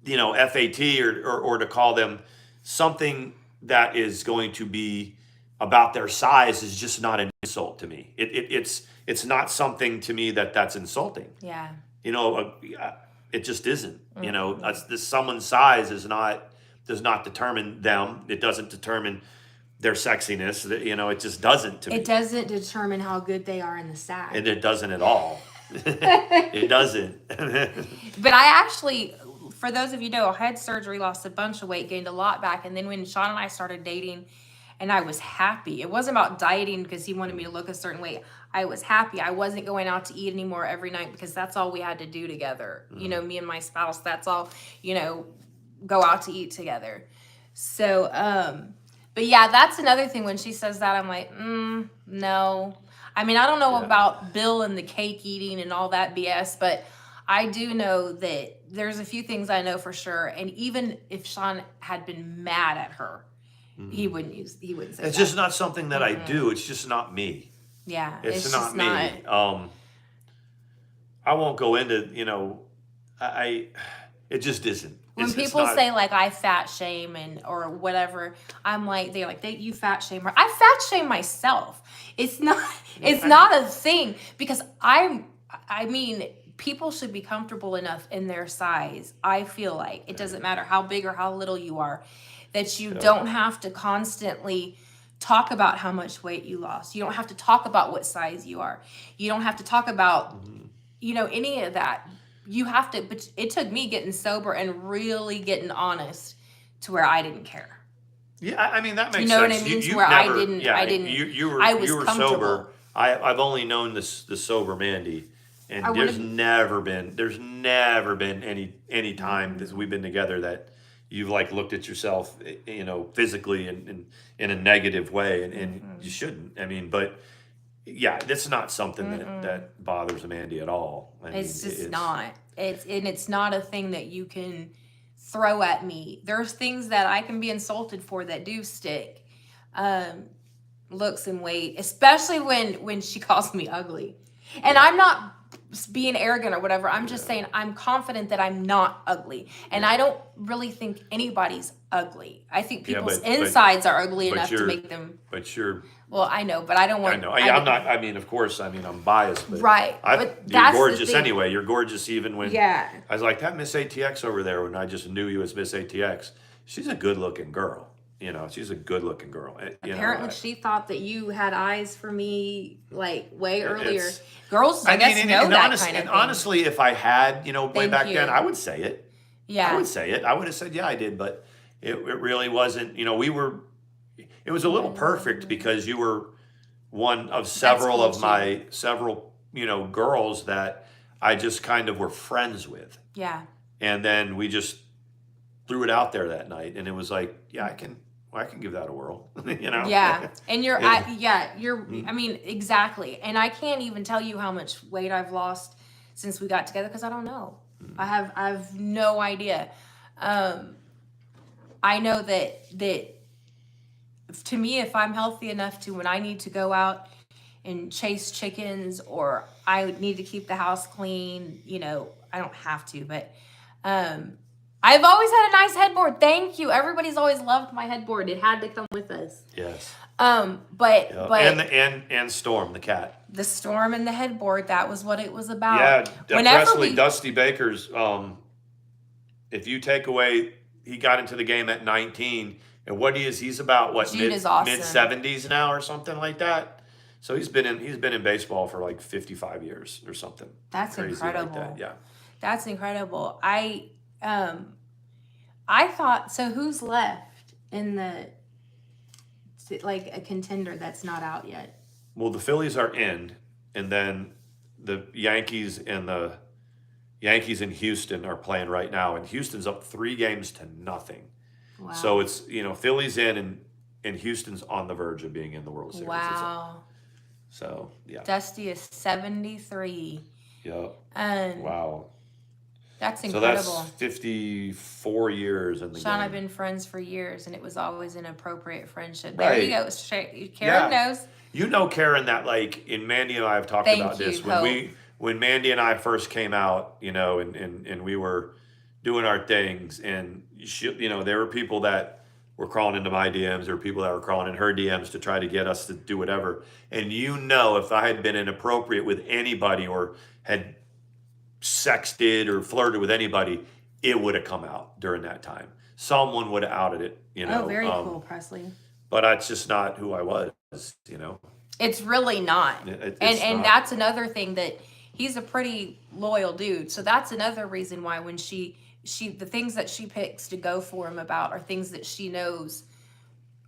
FAT or to call them something that is going to be about their size is just not an insult to me. It's not something to me that's insulting.
Yeah.
It just isn't. Someone's size does not determine them. It doesn't determine their sexiness, it just doesn't to me.
It doesn't determine how good they are in the sack.
And it doesn't at all. It doesn't.
But I actually, for those of you who know, I had surgery, lost a bunch of weight, gained a lot back. And then when Sean and I started dating, and I was happy. It wasn't about dieting because he wanted me to look a certain way. I was happy. I wasn't going out to eat anymore every night because that's all we had to do together. Mm-hmm. Me and my spouse, that's all, go out to eat together. So, but yeah, that's another thing. When she says that, I'm like, no. I mean, I don't know about Bill and the cake eating and all that BS, but I do know that there's a few things I know for sure. And even if Sean had been mad at her, he wouldn't say
it's
that.
just not something that I do. It's just not me.
Yeah.
It's not me. I won't go into, it just isn't.
When people say like I fat shame or whatever, I'm like you fat shame her. I fat shame myself. It's not a thing because I mean people should be comfortable enough in their size. I feel like it doesn't matter how big or how little you are, that you don't have to constantly talk about how much weight you lost. You don't have to talk about what size you are. You don't have to talk about any of that. You have to, but it took me getting sober and really getting honest to where I didn't care.
Yeah, I mean that makes sense.
You know what I mean? To where I didn't.
You were
I was comfortable.
sober. I've only known the sober Mandi, and there's never been any time that we've been together that you've like looked at yourself, physically and in a negative way, and you shouldn't. I mean, but. Yeah, that's not something that bothers Mandi at all.
It's not. It's not a thing that you can throw at me. There's things that I can be insulted for that do stick. Looks and weight, especially when she calls me ugly. And I'm not being arrogant or whatever. I'm just saying I'm confident that I'm not ugly. And I don't really think anybody's ugly. I think people's insides are ugly enough to make them.
But you're.
Well, I know, but I don't want.
I know. I'm not. I mean, of course. I mean, I'm biased. But
right.
But you're gorgeous anyway. You're gorgeous even when.
Yeah.
I was like that Miss ATX over there when I just knew you as Miss ATX. She's a good-looking girl. She's a good-looking girl.
Apparently, she thought that you had eyes for me like way earlier. Girls, I guess, know that kind of thing.
And honestly, if I had, way back then, I would say it.
Yeah.
I would say it. I would have said, yeah, I did, but it really wasn't. We were. It was a little perfect because you were one of several girls that I just kind of were friends with.
Yeah.
And then we just threw it out there that night, and it was like, yeah, I can give that a whirl.
Yeah. And I mean, exactly. And I can't even tell you how much weight I've lost since we got together because I don't know. I have no idea. I know that to me, if I'm healthy enough to when I need to go out and chase chickens or I need to keep the house clean, I don't have to, but I've always had a nice headboard. Thank you. Everybody's always loved my headboard. It had to come with us.
Yes.
But
and Storm, the cat.
The Storm and the headboard, that was what it was about.
Yeah, Presley, Dusty Baker's, if you take away, he got into the game at 19, and he's about mid 70s now or something like that. So he's been in baseball for like 55 years or something.
That's
crazy
incredible.
Like that. Yeah.
That's incredible. I thought, so who's left in like a contender that's not out yet?
Well, the Phillies are in, and then the Yankees and Houston are playing right now, and Houston's up 3-0.
Wow.
So it's, Phillies in and Houston's on the verge of being in the World Series.
Wow.
So, yeah.
Dusty is 73.
Yep.
And
wow.
That's incredible.
So that's 54 years in the
Sean,
game.
I've been friends for years, and it was always an appropriate friendship.
Right.
There you go. Karen knows.
You know, Karen, that like, and Mandi and I have talked about this. When Mandi and I first came out, and we were doing our things, and there were people that were crawling into my DMs, there were people that were crawling in her DMs to try to get us to do whatever. And if I had been inappropriate with anybody or had sexted or flirted with anybody, it would have come out during that time. Someone would have outed it,
Oh, very cool, Presley.
But that's just not who I was,
It's really not. And that's another thing, that he's a pretty loyal dude. So that's another reason why when the things that she picks to go for him about are things that she knows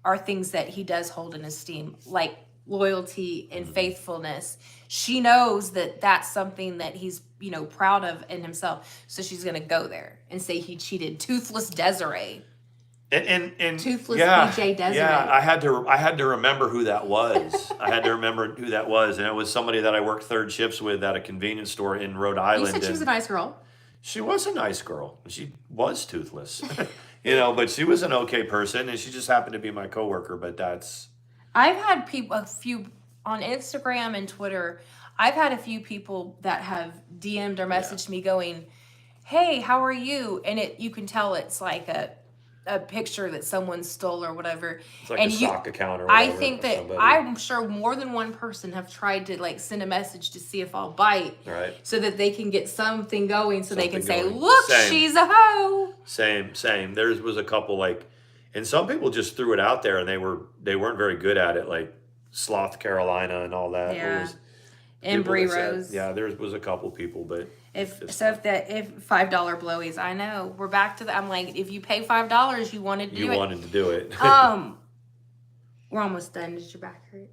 are things that he does hold in esteem, like loyalty and faithfulness. She knows that that's something that he's, proud of in himself. So she's going to go there and say he cheated. Toothless Desiree.
And
Toothless BJ Desiree.
Yeah, I had to remember who that was. And it was somebody that I worked third shifts with at a convenience store in Rhode Island.
You said she was a nice girl.
She was a nice girl. She was toothless, but she was an okay person, and she just happened to be my coworker. But that's.
I've had a few on Instagram and Twitter. I've had a few people that have DM'd or messaged me going, "Hey, how are you?" And you can tell it's like a picture that someone stole or whatever.
It's like
and
a sock account or
I
whatever.
think
of
that
somebody.
I'm sure more than one person have tried to like send a message to see if I'll bite,
Right.
so that they can get something going, so they can say,
Something going.
"Look,
Same.
she's a hoe."
Same. There was a couple like, and some people just threw it out there, and they weren't very good at it, like Sloth Carolina and all that.
Yeah.
It was
And
people
Brie
that said-
Rose.
yeah, there was a couple people, but
If
just-
$5 blowies, I know we're back to that. I'm like, if you pay $5, you wanted to do
you
it.
wanted to do it.
We're almost done. Did your back hurt?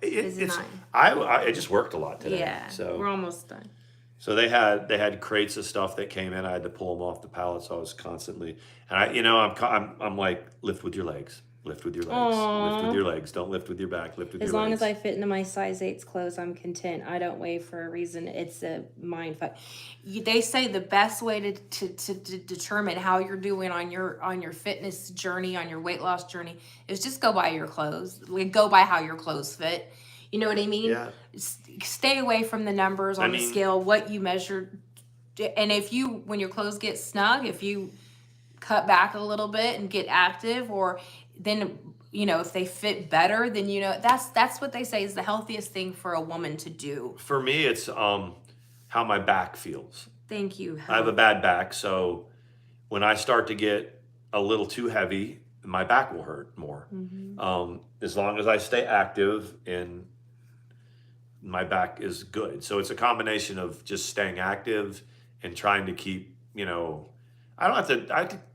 It's
It's
I just worked a lot today.
Yeah.
So
we're almost done.
So they had crates of stuff that came in. I had to pull them off the pallet, so I was constantly. And I'm like, lift with your legs, lift with your legs, lift with your legs. Don't lift with your back, lift with
As
your
long
legs.
as I fit into my size 8's clothes, I'm content. I don't weigh for a reason. It's a mind fuck.
They say the best way to determine how you're doing on your fitness journey, on your weight loss journey, is just go by your clothes. Like, go by how your clothes fit. You know what I mean?
Yeah.
Stay away from the numbers on the
mean-
scale, what you measured. And when your clothes get snug, if you cut back a little bit and get active, or then, if they fit better, then, that's what they say is the healthiest thing for a woman to do.
For me, it's how my back feels.
Thank you.
I have a bad back, so when I start to get a little too heavy, my back will hurt more. As long as I stay active and my back is good. So it's a combination of just staying active and trying to keep,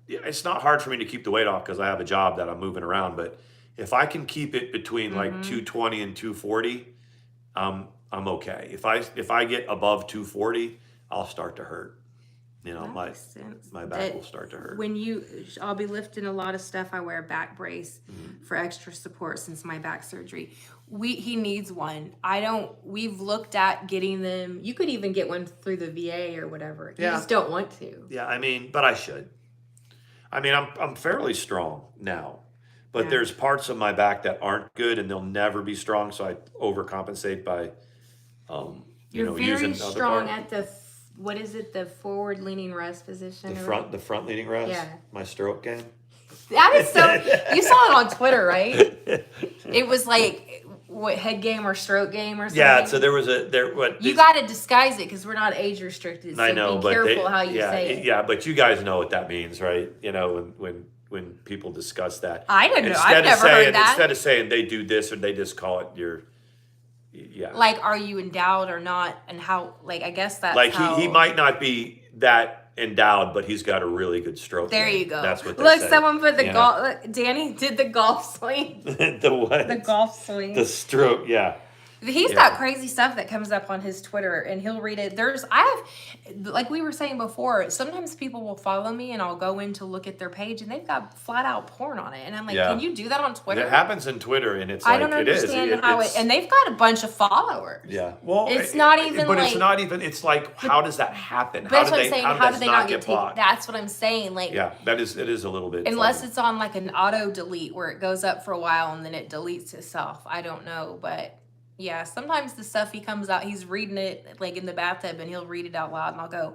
it's not hard for me to keep the weight off because I have a job that I'm moving around, but if I can keep it between like 220 and 240, I'm okay. If I get above 240, I'll start to hurt. My
Makes sense.
my back will start to hurt.
I'll be lifting a lot of stuff. I wear a back brace for extra support since my back surgery. He needs one. We've looked at getting them. You could even get one through the VA or whatever. You just don't want to.
Yeah, but I should. I'm fairly strong now, but there's parts of my back that aren't good and they'll never be strong. So I overcompensate by,
You're very
using
strong
other
at the what is it? The forward leaning rest position.
the front leaning rest.
Yeah.
My stroke game.
That is so. You saw it on Twitter, right? It was like what, head game or stroke game or something.
Yeah. So
You got to disguise it because we're not age restricted. So
I know,
be
but
careful how you say it.
Yeah, but you guys know what that means, right? When people discuss that.
I didn't know. I've never heard that.
Instead of saying they do this, or they just call it your. Yeah.
Like, are you endowed or not? And how? Like, I guess that's
like
how,
he might not be that endowed, but he's got a really good stroke.
There
game.
you go.
That's what they
Look,
say.
someone put the golf. Danny did the golf swing.
The what?
The golf swing.
The stroke. Yeah.
He's got crazy stuff that comes up on his Twitter, and he'll read it. Like we were saying before, sometimes people will follow me, and I'll go in to look at their page, and they've got flat out porn on it, and I'm like,
Yeah.
can you do that on Twitter?
It happens in Twitter, and it's
I
like
don't
it is.
understand how it. And they've got a bunch of followers.
Yeah. Well,
It's not even
But
like-
it's not even. It's like, how does that happen?
But that's what I'm saying.
How
How
does
do they not
get
get taken?
blocked?
That's what I'm saying. Like,
Yeah, it is a little bit.
unless
funny.
it's on like an auto delete where it goes up for a while and then it deletes itself. I don't know, but yeah, sometimes the stuff he comes out, he's reading it like in the bathtub, and he'll read it out loud, and I'll go,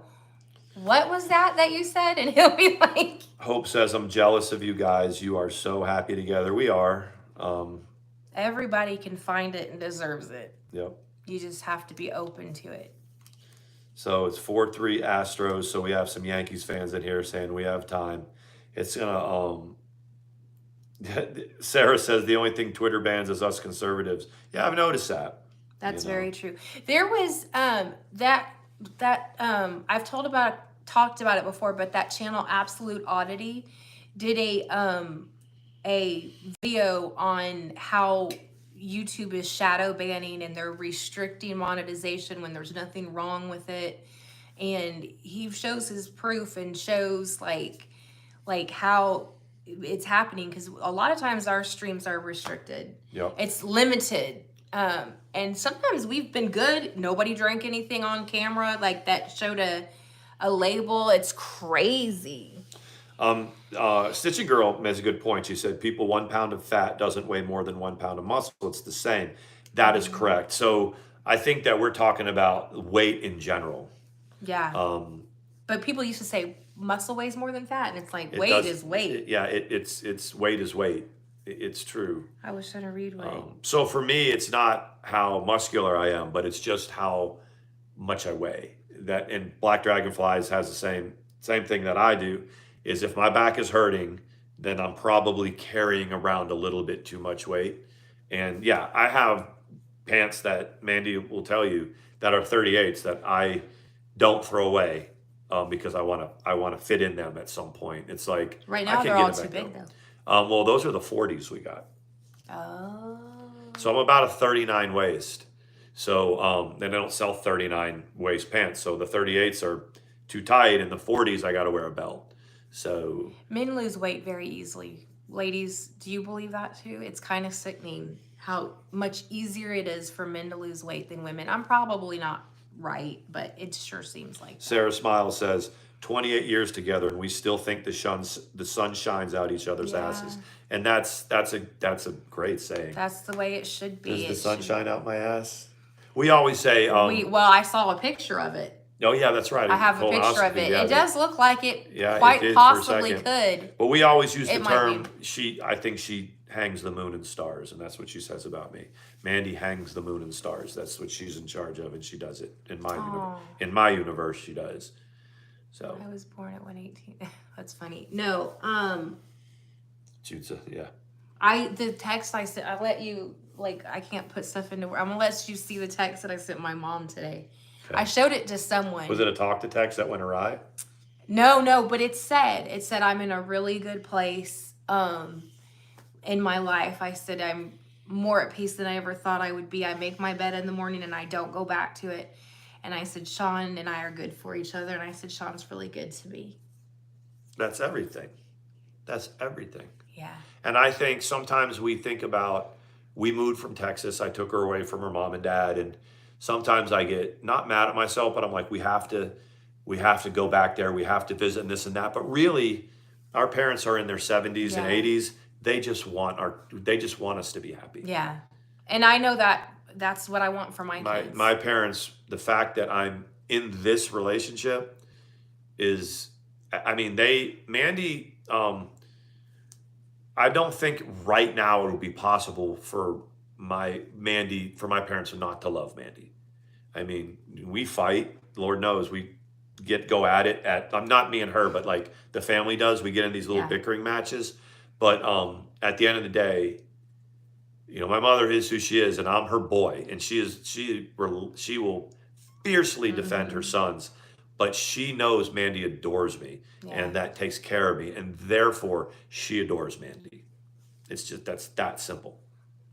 "What was that you said?" And he'll be like,
Hope says, "I'm jealous of you guys. You are so happy together. We are."
"Everybody can find it and deserves it.
Yep.
You just have to be open to it."
So it's 4-3 Astros. So we have some Yankees fans in here saying we have time. It's gonna. Sarah says the only thing Twitter bans is us conservatives. Yeah, I've noticed that.
That's very true. There was that I've talked about it before, but that channel Absolute Oddity did a video on how YouTube is shadow banning and they're restricting monetization when there's nothing wrong with it. And he shows his proof and shows like how it's happening, because a lot of times our streams are restricted.
Yep.
It's limited. And sometimes we've been good. Nobody drank anything on camera. Like that showed a label. It's crazy.
Stitching Girl makes a good point. She said, people 1 pound of fat doesn't weigh more than 1 pound of muscle. It's the same. That is correct. So I think that we're talking about weight in general.
Yeah. But people used to say muscle weighs more than fat, and it's like
It
weight
does-
is weight.
It's weight is weight. It's true.
I was trying to read weight.
So for me, it's not how muscular I am, but it's just how much I weigh. That and Black Dragonflies has the same thing that I do. Is if my back is hurting, then I'm probably carrying around a little bit too much weight. And yeah, I have pants that Mandi will tell you that are 38s that I don't throw away because I want to fit in them at some point. It's like
Right
I
now
can
they're
get
all
it
too
back
big
down.
though.
Well, those are the 40s we got.
Oh.
So I'm about a 39 waist. So and they don't sell 39 waist pants. So the 38s are too tight, and the 40s I got to wear a belt. So
Men lose weight very easily. Ladies, do you believe that too? It's kind of sickening how much easier it is for men to lose weight than women. I'm probably not right, but it sure seems like that.
Sarah Smiles says 28 years together, and we still think the sun shines out each other's
Yeah.
asses, and that's a great saying.
That's the way it should be.
Does the
It
sun
should-
shine out my ass? We always say,
well, I saw a picture of it.
oh yeah, that's right.
I have a picture of it.
Yeah,
It does look like it
Yeah, it
quite
did for a
possibly
second.
could.
But we always use the
It might
term I think she hangs the moon and stars, and that's what she says about me. Mandi hangs the moon and stars. That's what she's in charge of, and she does it in my universe. In my universe, she does. So
I was born at 118. That's funny. No,
Jude's yeah.
the text I sent, I let you, like, I can't put stuff into, I'm gonna let you see the text that I sent my mom today.
Okay.
I showed it to someone.
Was it a talk to text that went awry?
No, but it said I'm in a really good place in my life. I said I'm more at peace than I ever thought I would be. I make my bed in the morning and I don't go back to it. And I said, Sean and I are good for each other. And I said, Sean's really good to me.
That's everything. That's everything.
Yeah.
And I think sometimes we think about, we moved from Texas. I took her away from her mom and dad, and sometimes I get not mad at myself, but I'm like, we have to go back there. We have to visit and this and that. But really, our parents are in their 70s and 80s. They just want us to be happy.
Yeah. And I know that's what I want for my kids.
My parents, the fact that I'm in this relationship is, I mean, Mandi, I don't think right now it would be possible for my parents not to love Mandi. I mean, we fight, Lord knows, we go at it I'm not me and her, but like the family does, we get in these little bickering matches. But at the end of the day, you know, my mother is who she is, and I'm her boy, and she will fiercely defend her sons, but she knows Mandi adores me, and that takes care of me, and therefore she adores Mandi. It's just that's that simple.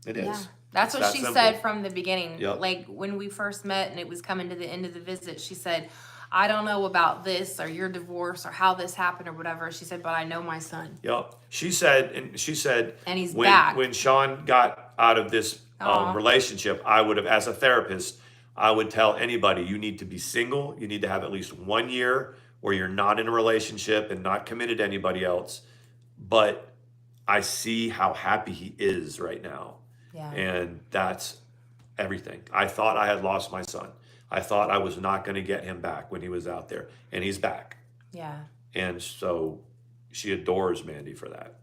It is.
Yeah. That's
It's
what
that
she
simple.
said from the beginning.
Yep.
Like when we first met and it was coming to the end of the visit, she said, I don't know about this or your divorce or how this happened or whatever. She said, but I know my son.
Yep. She said,
And he's
when,
back.
when Sean got out of this relationship, I would have, as a therapist, I would tell anybody, you need to be single. You need to have at least 1 year where you're not in a relationship and not committed to anybody else. But I see how happy he is right now.
Yeah.
And that's everything. I thought I had lost my son. I thought I was not going to get him back when he was out there. And he's back.
Yeah.
And so she adores Mandi for that.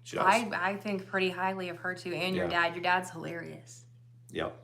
She does.
I think pretty highly of her too, and your
Yeah.
dad. Your dad's hilarious.
Yep.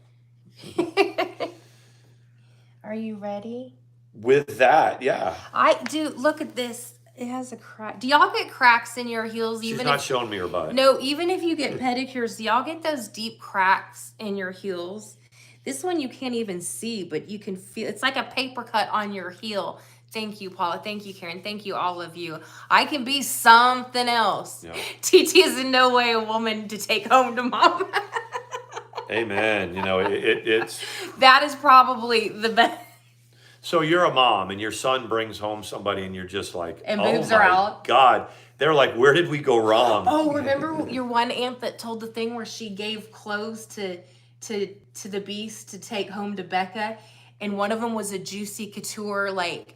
Are you ready?
With that, yeah.
I do. Look at this. It has a crack. Do y'all get cracks in your heels?
She's
Even
not
if
showing me her butt.
no, even if you get pedicures, do y'all get those deep cracks in your heels? This one you can't even see, but you can feel. It's like a paper cut on your heel. Thank you, Paula. Thank you, Karen. Thank you, all of you. I can be something else.
Yeah.
TT is in no way a woman to take home to mom.
Amen. You know, it's.
That is probably the best.
So you're a mom, and your son brings home somebody, and you're just like,
And
oh
boobs are
my
out.
God. They're like, where did we go wrong?
Oh, remember your one aunt that told the thing where she gave clothes to the beast to take home to Becca, and one of them was a Juicy Couture like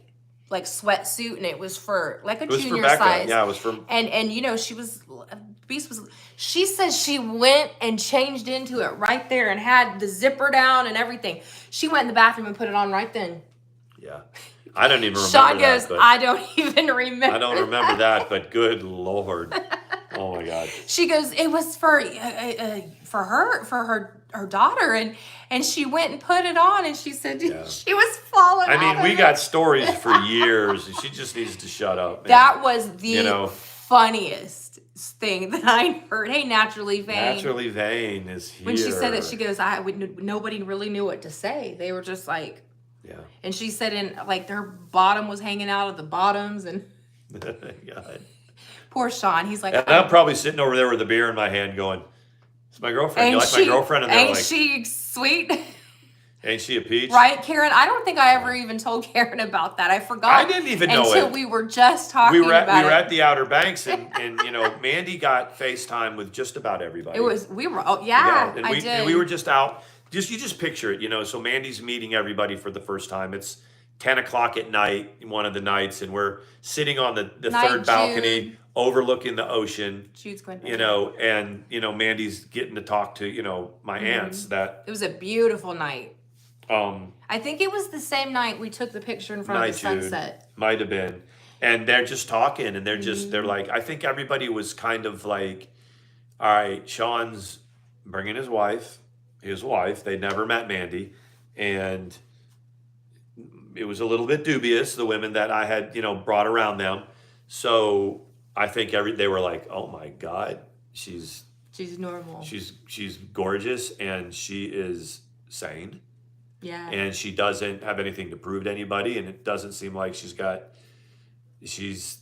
sweatsuit, and it was for like a
It was for
junior
Becca.
size.
Yeah, it was for.
And you know, she was Beast was. She says she went and changed into it right there and had the zipper down and everything. She went in the bathroom and put it on right then.
Yeah. I don't even remember
Sean
that.
goes,
But
I don't even remember.
I don't remember that, but good Lord. Oh my God.
She goes, it was for her daughter, and she went and put it on, and she said she was falling.
I mean,
out
we
of
got
it.
stories for years, and she just needs to shut up.
That was the
you know,
funniest thing that I heard. Hey, Naturally Vain.
Naturally Vain is here.
When she said that, she goes, nobody really knew what to say. They were just like,
Yeah.
and she said her bottom was hanging out of the bottoms, and
God.
poor Sean. He's like,
And I'm probably sitting over there with a beer in my hand going, it's my girlfriend. You like my girlfriend? And they're
ain't
like,
she sweet?
ain't she a peach?
Right, Karen? I don't think I ever even told Karen about that. I forgot.
I didn't even know
until
it.
we were just talking
We were
about it.
at the Outer Banks, and Mandi got FaceTime with just about everybody.
And I did.
And we were just out. You just picture it, So Mandy's meeting everybody for the first time. It's 10 o'clock at night, one of the nights, and we're sitting on the
Night,
third balcony
Jude.
overlooking the ocean.
Jude's going.
And Mandy's getting to talk to my aunts. That
It was a beautiful night.
um
I think it was the same night we took the picture in front
night
of the sunset.
might have been, and they're just talking, and they're like, I think everybody was kind of like, all right, Sean's bringing his wife. They never met Mandi, and it was a little bit dubious, the women that I had brought around them. So I think they were like, oh my God, she's
normal.
she's gorgeous, and she is sane,
Yeah.
and she doesn't have anything to prove to anybody, and it doesn't seem like she's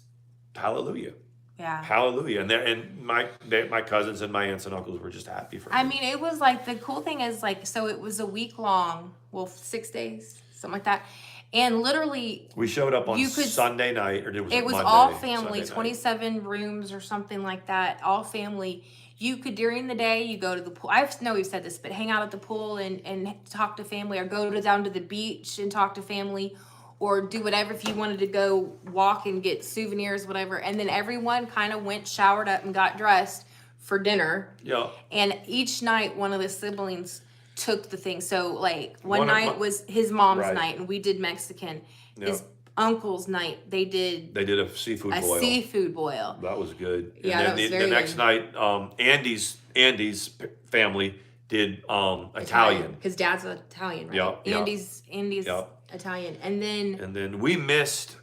hallelujah.
Yeah.
Hallelujah. And my cousins and my aunts and uncles were just happy for her.
I mean, it was like, the cool thing is so it was a week long, 6 days, something like that. And literally,
We showed up on Sunday night, or
it was
Monday,
all family,
Sunday night.
27 rooms or something like that, all family. You could, during the day, you go to the pool. I know we've said this, but hang out at the pool and talk to family, or go down to the beach and talk to family, or do whatever if you wanted to go walk and get souvenirs, whatever. And then everyone kind of went, showered up, and got dressed for dinner.
Yeah.
And each night, one of the siblings took the thing. So, like, one
One of
night was his mom's
Right.
night, and we did Mexican.
Yeah.
His uncle's night, they did
a seafood
a
boil.
seafood boil.
That was good.
Yeah,
and
that
then
was
the
very
next
good.
night, Andy's family did Italian.
Because Dad's Italian, right?
Yep, yep.
Andy's
Yep.
Italian. And then
And then we missed.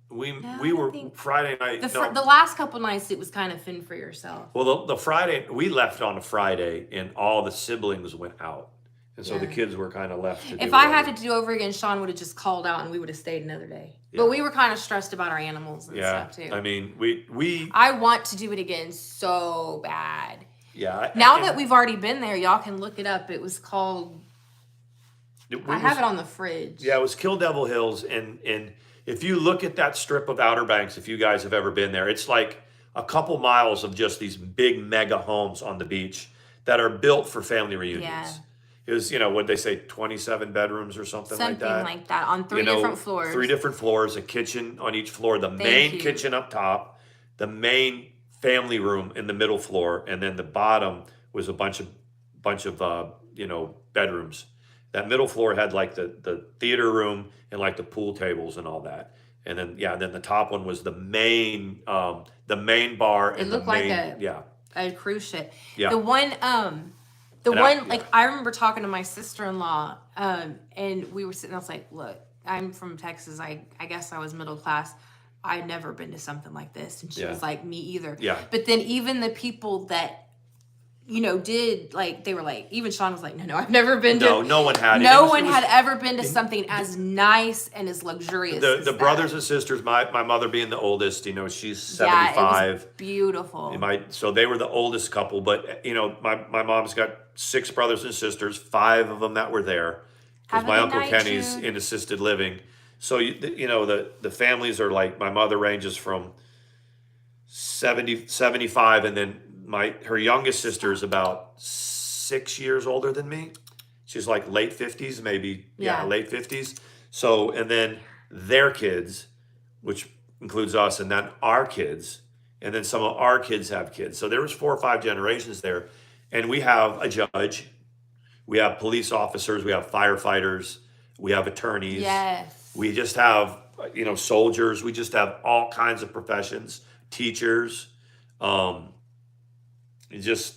We
I
were
think
Friday night.
the last couple nights, it was kind of fend for yourself.
Well, the Friday, we left on a Friday, and all the siblings went out, and so the
Yeah.
kids were kind of left to do
If I
whatever.
had to do over again, Sean would have just called out and we would have stayed another day.
Yeah.
But we were kind of stressed about our animals and stuff too.
I mean, we
I want to do it again so bad.
yeah.
Now
and
that we've already been there, y'all can look it up. It was called, I have it on the fridge.
Yeah, it was Kill Devil Hills, and if you look at that strip of Outer Banks, if you guys have ever been there, it's like a couple miles of just these big mega homes on the beach that are built for family reunions.
Yeah.
It was, what'd they say, 27 bedrooms or something like that?
Something like that on three different floors.
3 different floors, a kitchen on each floor, the main
you.
kitchen up top, the main family room in the middle floor, and then the bottom was a bunch of bedrooms. That middle floor had like the theater room and like the pool tables and all that. And then then the top one was the main bar.
It
and
looked
the
like
main,
a cruise ship.
Yeah.
The one,
And
I remember talking to my sister-in-law, and we were sitting, I was like, look, I'm from Texas. I guess I was middle class. I'd never been to something like this. And she was like, me either.
Yeah.
But then even the people that, did, like, they were like, even Sean was like, no, I've never been to.
no one had it.
No
It was-
one
it was-
had ever been to something as nice and as luxurious as
the
that.
brothers and sisters, my mother being the oldest, she's 75.
Yeah, it was beautiful.
So they were the oldest couple, but my mom's got 6 brothers and sisters, 5 of them that were there, because
Have a
my
good
Uncle
night,
Kenny's
Jude.
in assisted living. So the families are like, my mother ranges from 70, 75, and then her youngest sister is about 6 years older than me. She's like late 50s, maybe late 50s. So, and then their kids, which includes us, and then our kids, and then some of our kids have kids. So there was 4 or 5 generations there, and we have a judge, we have police officers, we have firefighters, we have attorneys.
Yes.
We just have, soldiers. We just have all kinds of professions, teachers, just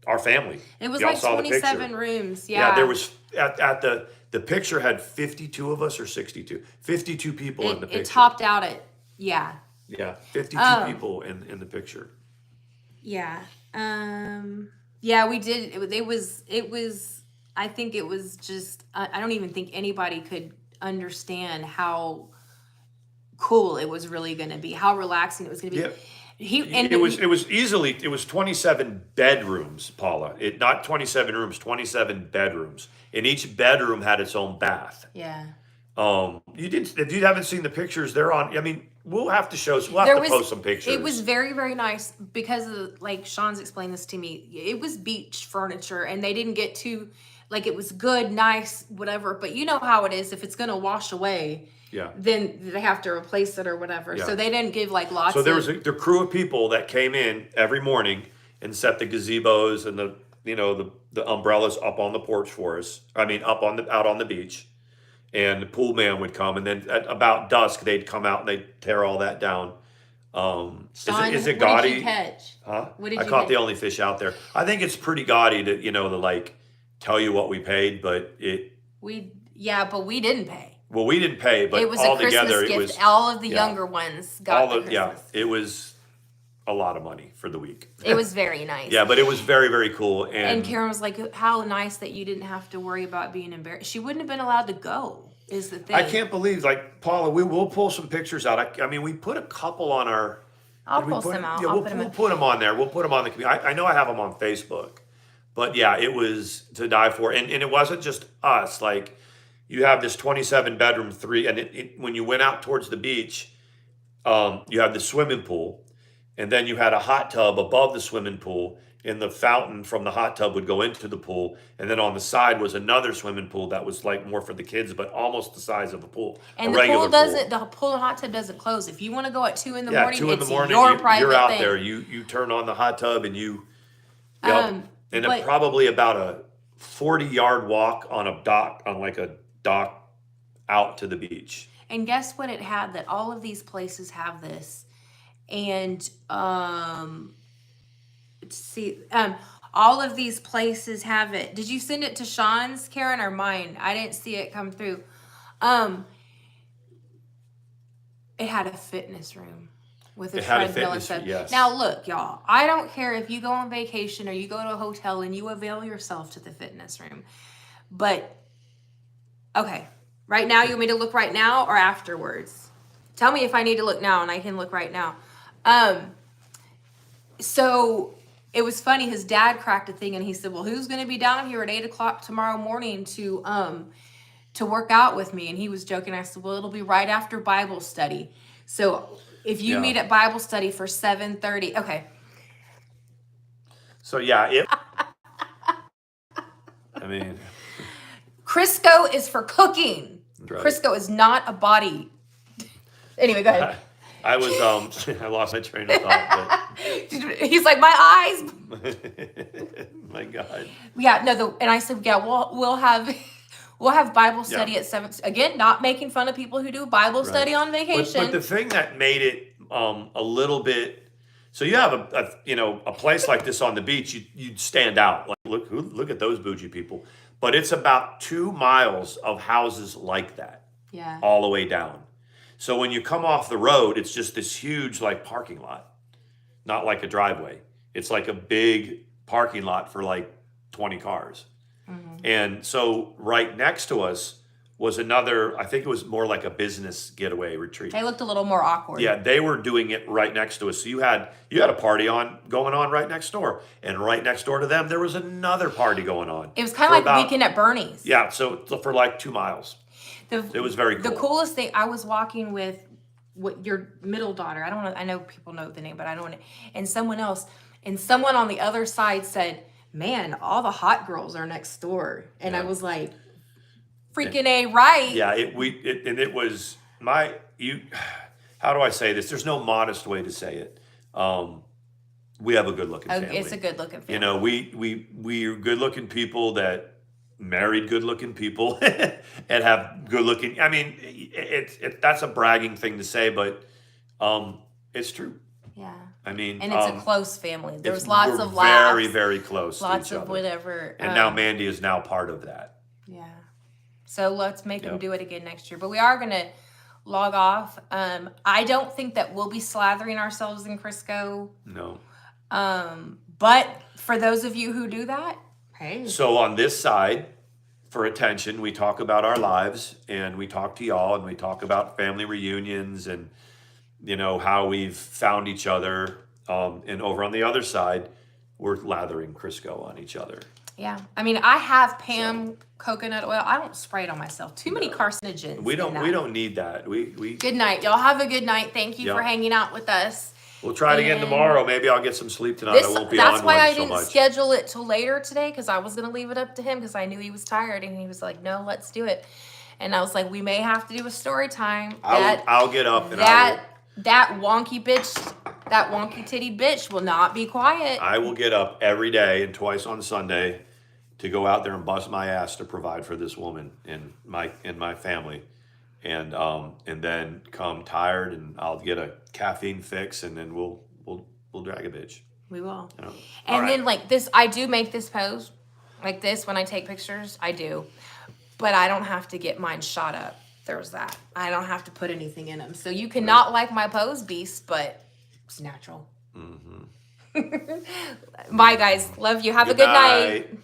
our family.
It was
Y'all
like
saw the picture.
27 rooms.
Yeah,
Yeah.
there was at the picture had 52 of us or 62. 52 people in the picture.
It topped out at, yeah.
Yeah, 52 people in the picture.
Yeah.
Yeah, we did. It was, I think it was just, I don't even think anybody could understand how cool it was really going to be, how relaxing it was going to be.
Yeah.
It
was 27 bedrooms, Paula. Not 27 rooms, 27 bedrooms. And each bedroom had its own bath.
Yeah.
If you haven't seen the pictures, they're on. I mean, we'll have to post some pictures.
It was very, very nice because of, like Sean's explained this to me. It was beach furniture, and they didn't get too, like, it was good, nice, whatever. But you know how it is. If it's going to wash away,
yeah,
then they have to replace it or whatever.
Yeah.
So they didn't give like lots.
So there was the crew of people that came in every morning and set the gazebos and the umbrellas up on the porch for us. I mean, out on the beach. And the pool man would come, and then at about dusk they'd come out and they'd tear all that down.
Sean,
is it
what
gaudy?
did you catch?
Huh?
What did
I
you
caught
catch?
the only fish out there. I think it's pretty gaudy to like tell you what we paid, but
but we didn't pay.
well, we didn't pay, but
It was
all
a Christmas
together
gift.
it was
All of the
yeah.
younger ones got the Christmas.
it was a lot of money for the week.
It was very nice.
Yeah, but it was very, very cool.
And Karen was like, how nice that you didn't have to worry about being embarrassed. She wouldn't have been allowed to go, is the thing.
I can't believe, like, Paula, will pull some pictures out. I mean, we put a couple on our...
I'll
did we
pull some out.
Yeah,
I'll
we'll put them on there. We'll put them on the community. I know I have them on Facebook. But yeah, it was to die for. And it wasn't just us. Like, you have this 27-bedroom, and when you went out towards the beach, you had the swimming pool. And then you had a hot tub above the swimming pool, and the fountain from the hot tub would go into the pool. And then on the side was another swimming pool that was like more for the kids, but almost the size of a pool.
And
a
the
regular
pool doesn't, the pool and hot tub doesn't close. If you want to go at 2 in the morning,
2 in the
it's
morning,
your private
you're out
thing.
there. You turn on the hot tub and you, and
but-
probably about a 40-yard walk on a dock out to the beach.
And guess what it had that all of these places have this. And all of these places have it. Did you send it to Sean's, Karen, or mine? I didn't see it come through. It had a fitness room with a treadmill and stuff.
Yes.
Now look, y'all, I don't care if you go on vacation or you go to a hotel and you avail yourself to the fitness room. But okay, right now, you want me to look right now or afterwards? Tell me if I need to look now, and I can look right now. So it was funny. His dad cracked a thing, and he said, "Well, who's going to be down here at 8:00 tomorrow morning to work out with me?" And he was joking. I said, "Well, it'll be right after Bible study. So if you meet at Bible study for 7:30, okay."
So yeah, I mean,
Crisco is for cooking.
Right.
Crisco is not a body. Anyway, go ahead.
I was I lost my train of thought.
He's like, my eyes.
But my God.
Yeah, no. And I said, yeah, we'll have Bible study at 7. Again, not making fun of people who do Bible study on vacation.
But the thing that made it a little bit, so you have a place like this on the beach, you'd stand out. Like, look at those bougie people. But it's about 2 miles of houses like that.
Yeah.
All the way down. So when you come off the road, it's just this huge like parking lot, not like a driveway. It's like a big parking lot for like 20 cars. Mm-hmm. And so right next to us was another, I think it was more like a business getaway retreat.
They looked a little more awkward.
Yeah, they were doing it right next to us. So you had a party going on right next door. And right next door to them, there was another party going on.
It was kind of like Weekend at Bernie's.
Yeah, so for like 2 miles. It was very cool.
The coolest thing, I was walking with your middle daughter. I know people know the name, but I don't want to. And someone else, and someone on the other side said, "Man, all the hot girls are next door." And I was like, freaking A, right.
Yeah, it was how do I say this? There's no modest way to say it. we have a good looking
Oh,
family.
it's a good looking family.
You know, we're good looking people that married good looking people and have good looking. I mean, that's a bragging thing to say, but it's true.
Yeah.
I mean,
And it's a close family. There's
it's-
lots
we're
of laughs.
very, very close
Lots
to each
of
other.
whatever.
And now Mandi is now part of that.
Yeah. So let's make them
Yep.
do it again next year. But we are going to log off. I don't think that we'll be slathering ourselves in Crisco.
No.
But for those of you who do that, hey.
So on this side, for attention, we talk about our lives and we talk to y'all and we talk about family reunions and, you know, how we've found each other. And over on the other side, we're lathering Crisco on each other.
Yeah. I mean, I have Pam coconut oil. I don't spray it on myself. Too many carcinogens.
We
in that.
don't need that. We
Good night. Y'all have a good night. Thank you
Yep.
for hanging out with us.
We'll try it again
And
tomorrow. Maybe I'll get some sleep tonight. I won't be
that's
on
why
one
I
so
didn't
much.
schedule it till later today, because I was gonna leave it up to him because I knew he was tired and he was like, "No, let's do it." And I was like, "We may have to do a story time."
I'll get up and
That wonky bitch, that wonky titty bitch will not be quiet.
I will get up every day and twice on Sunday to go out there and bust my ass to provide for this woman in my family, and then come tired and I'll get a caffeine fix and then we'll drag a bitch.
We will.
You know?
And
All right.
then like this, I do make this pose like this when I take pictures. I do, but I don't have to get mine shot up. There's that. I don't have to put anything in them. So you cannot like my pose, beast, but it's natural. Mm-hmm. Bye, guys. Love you. Have a good night.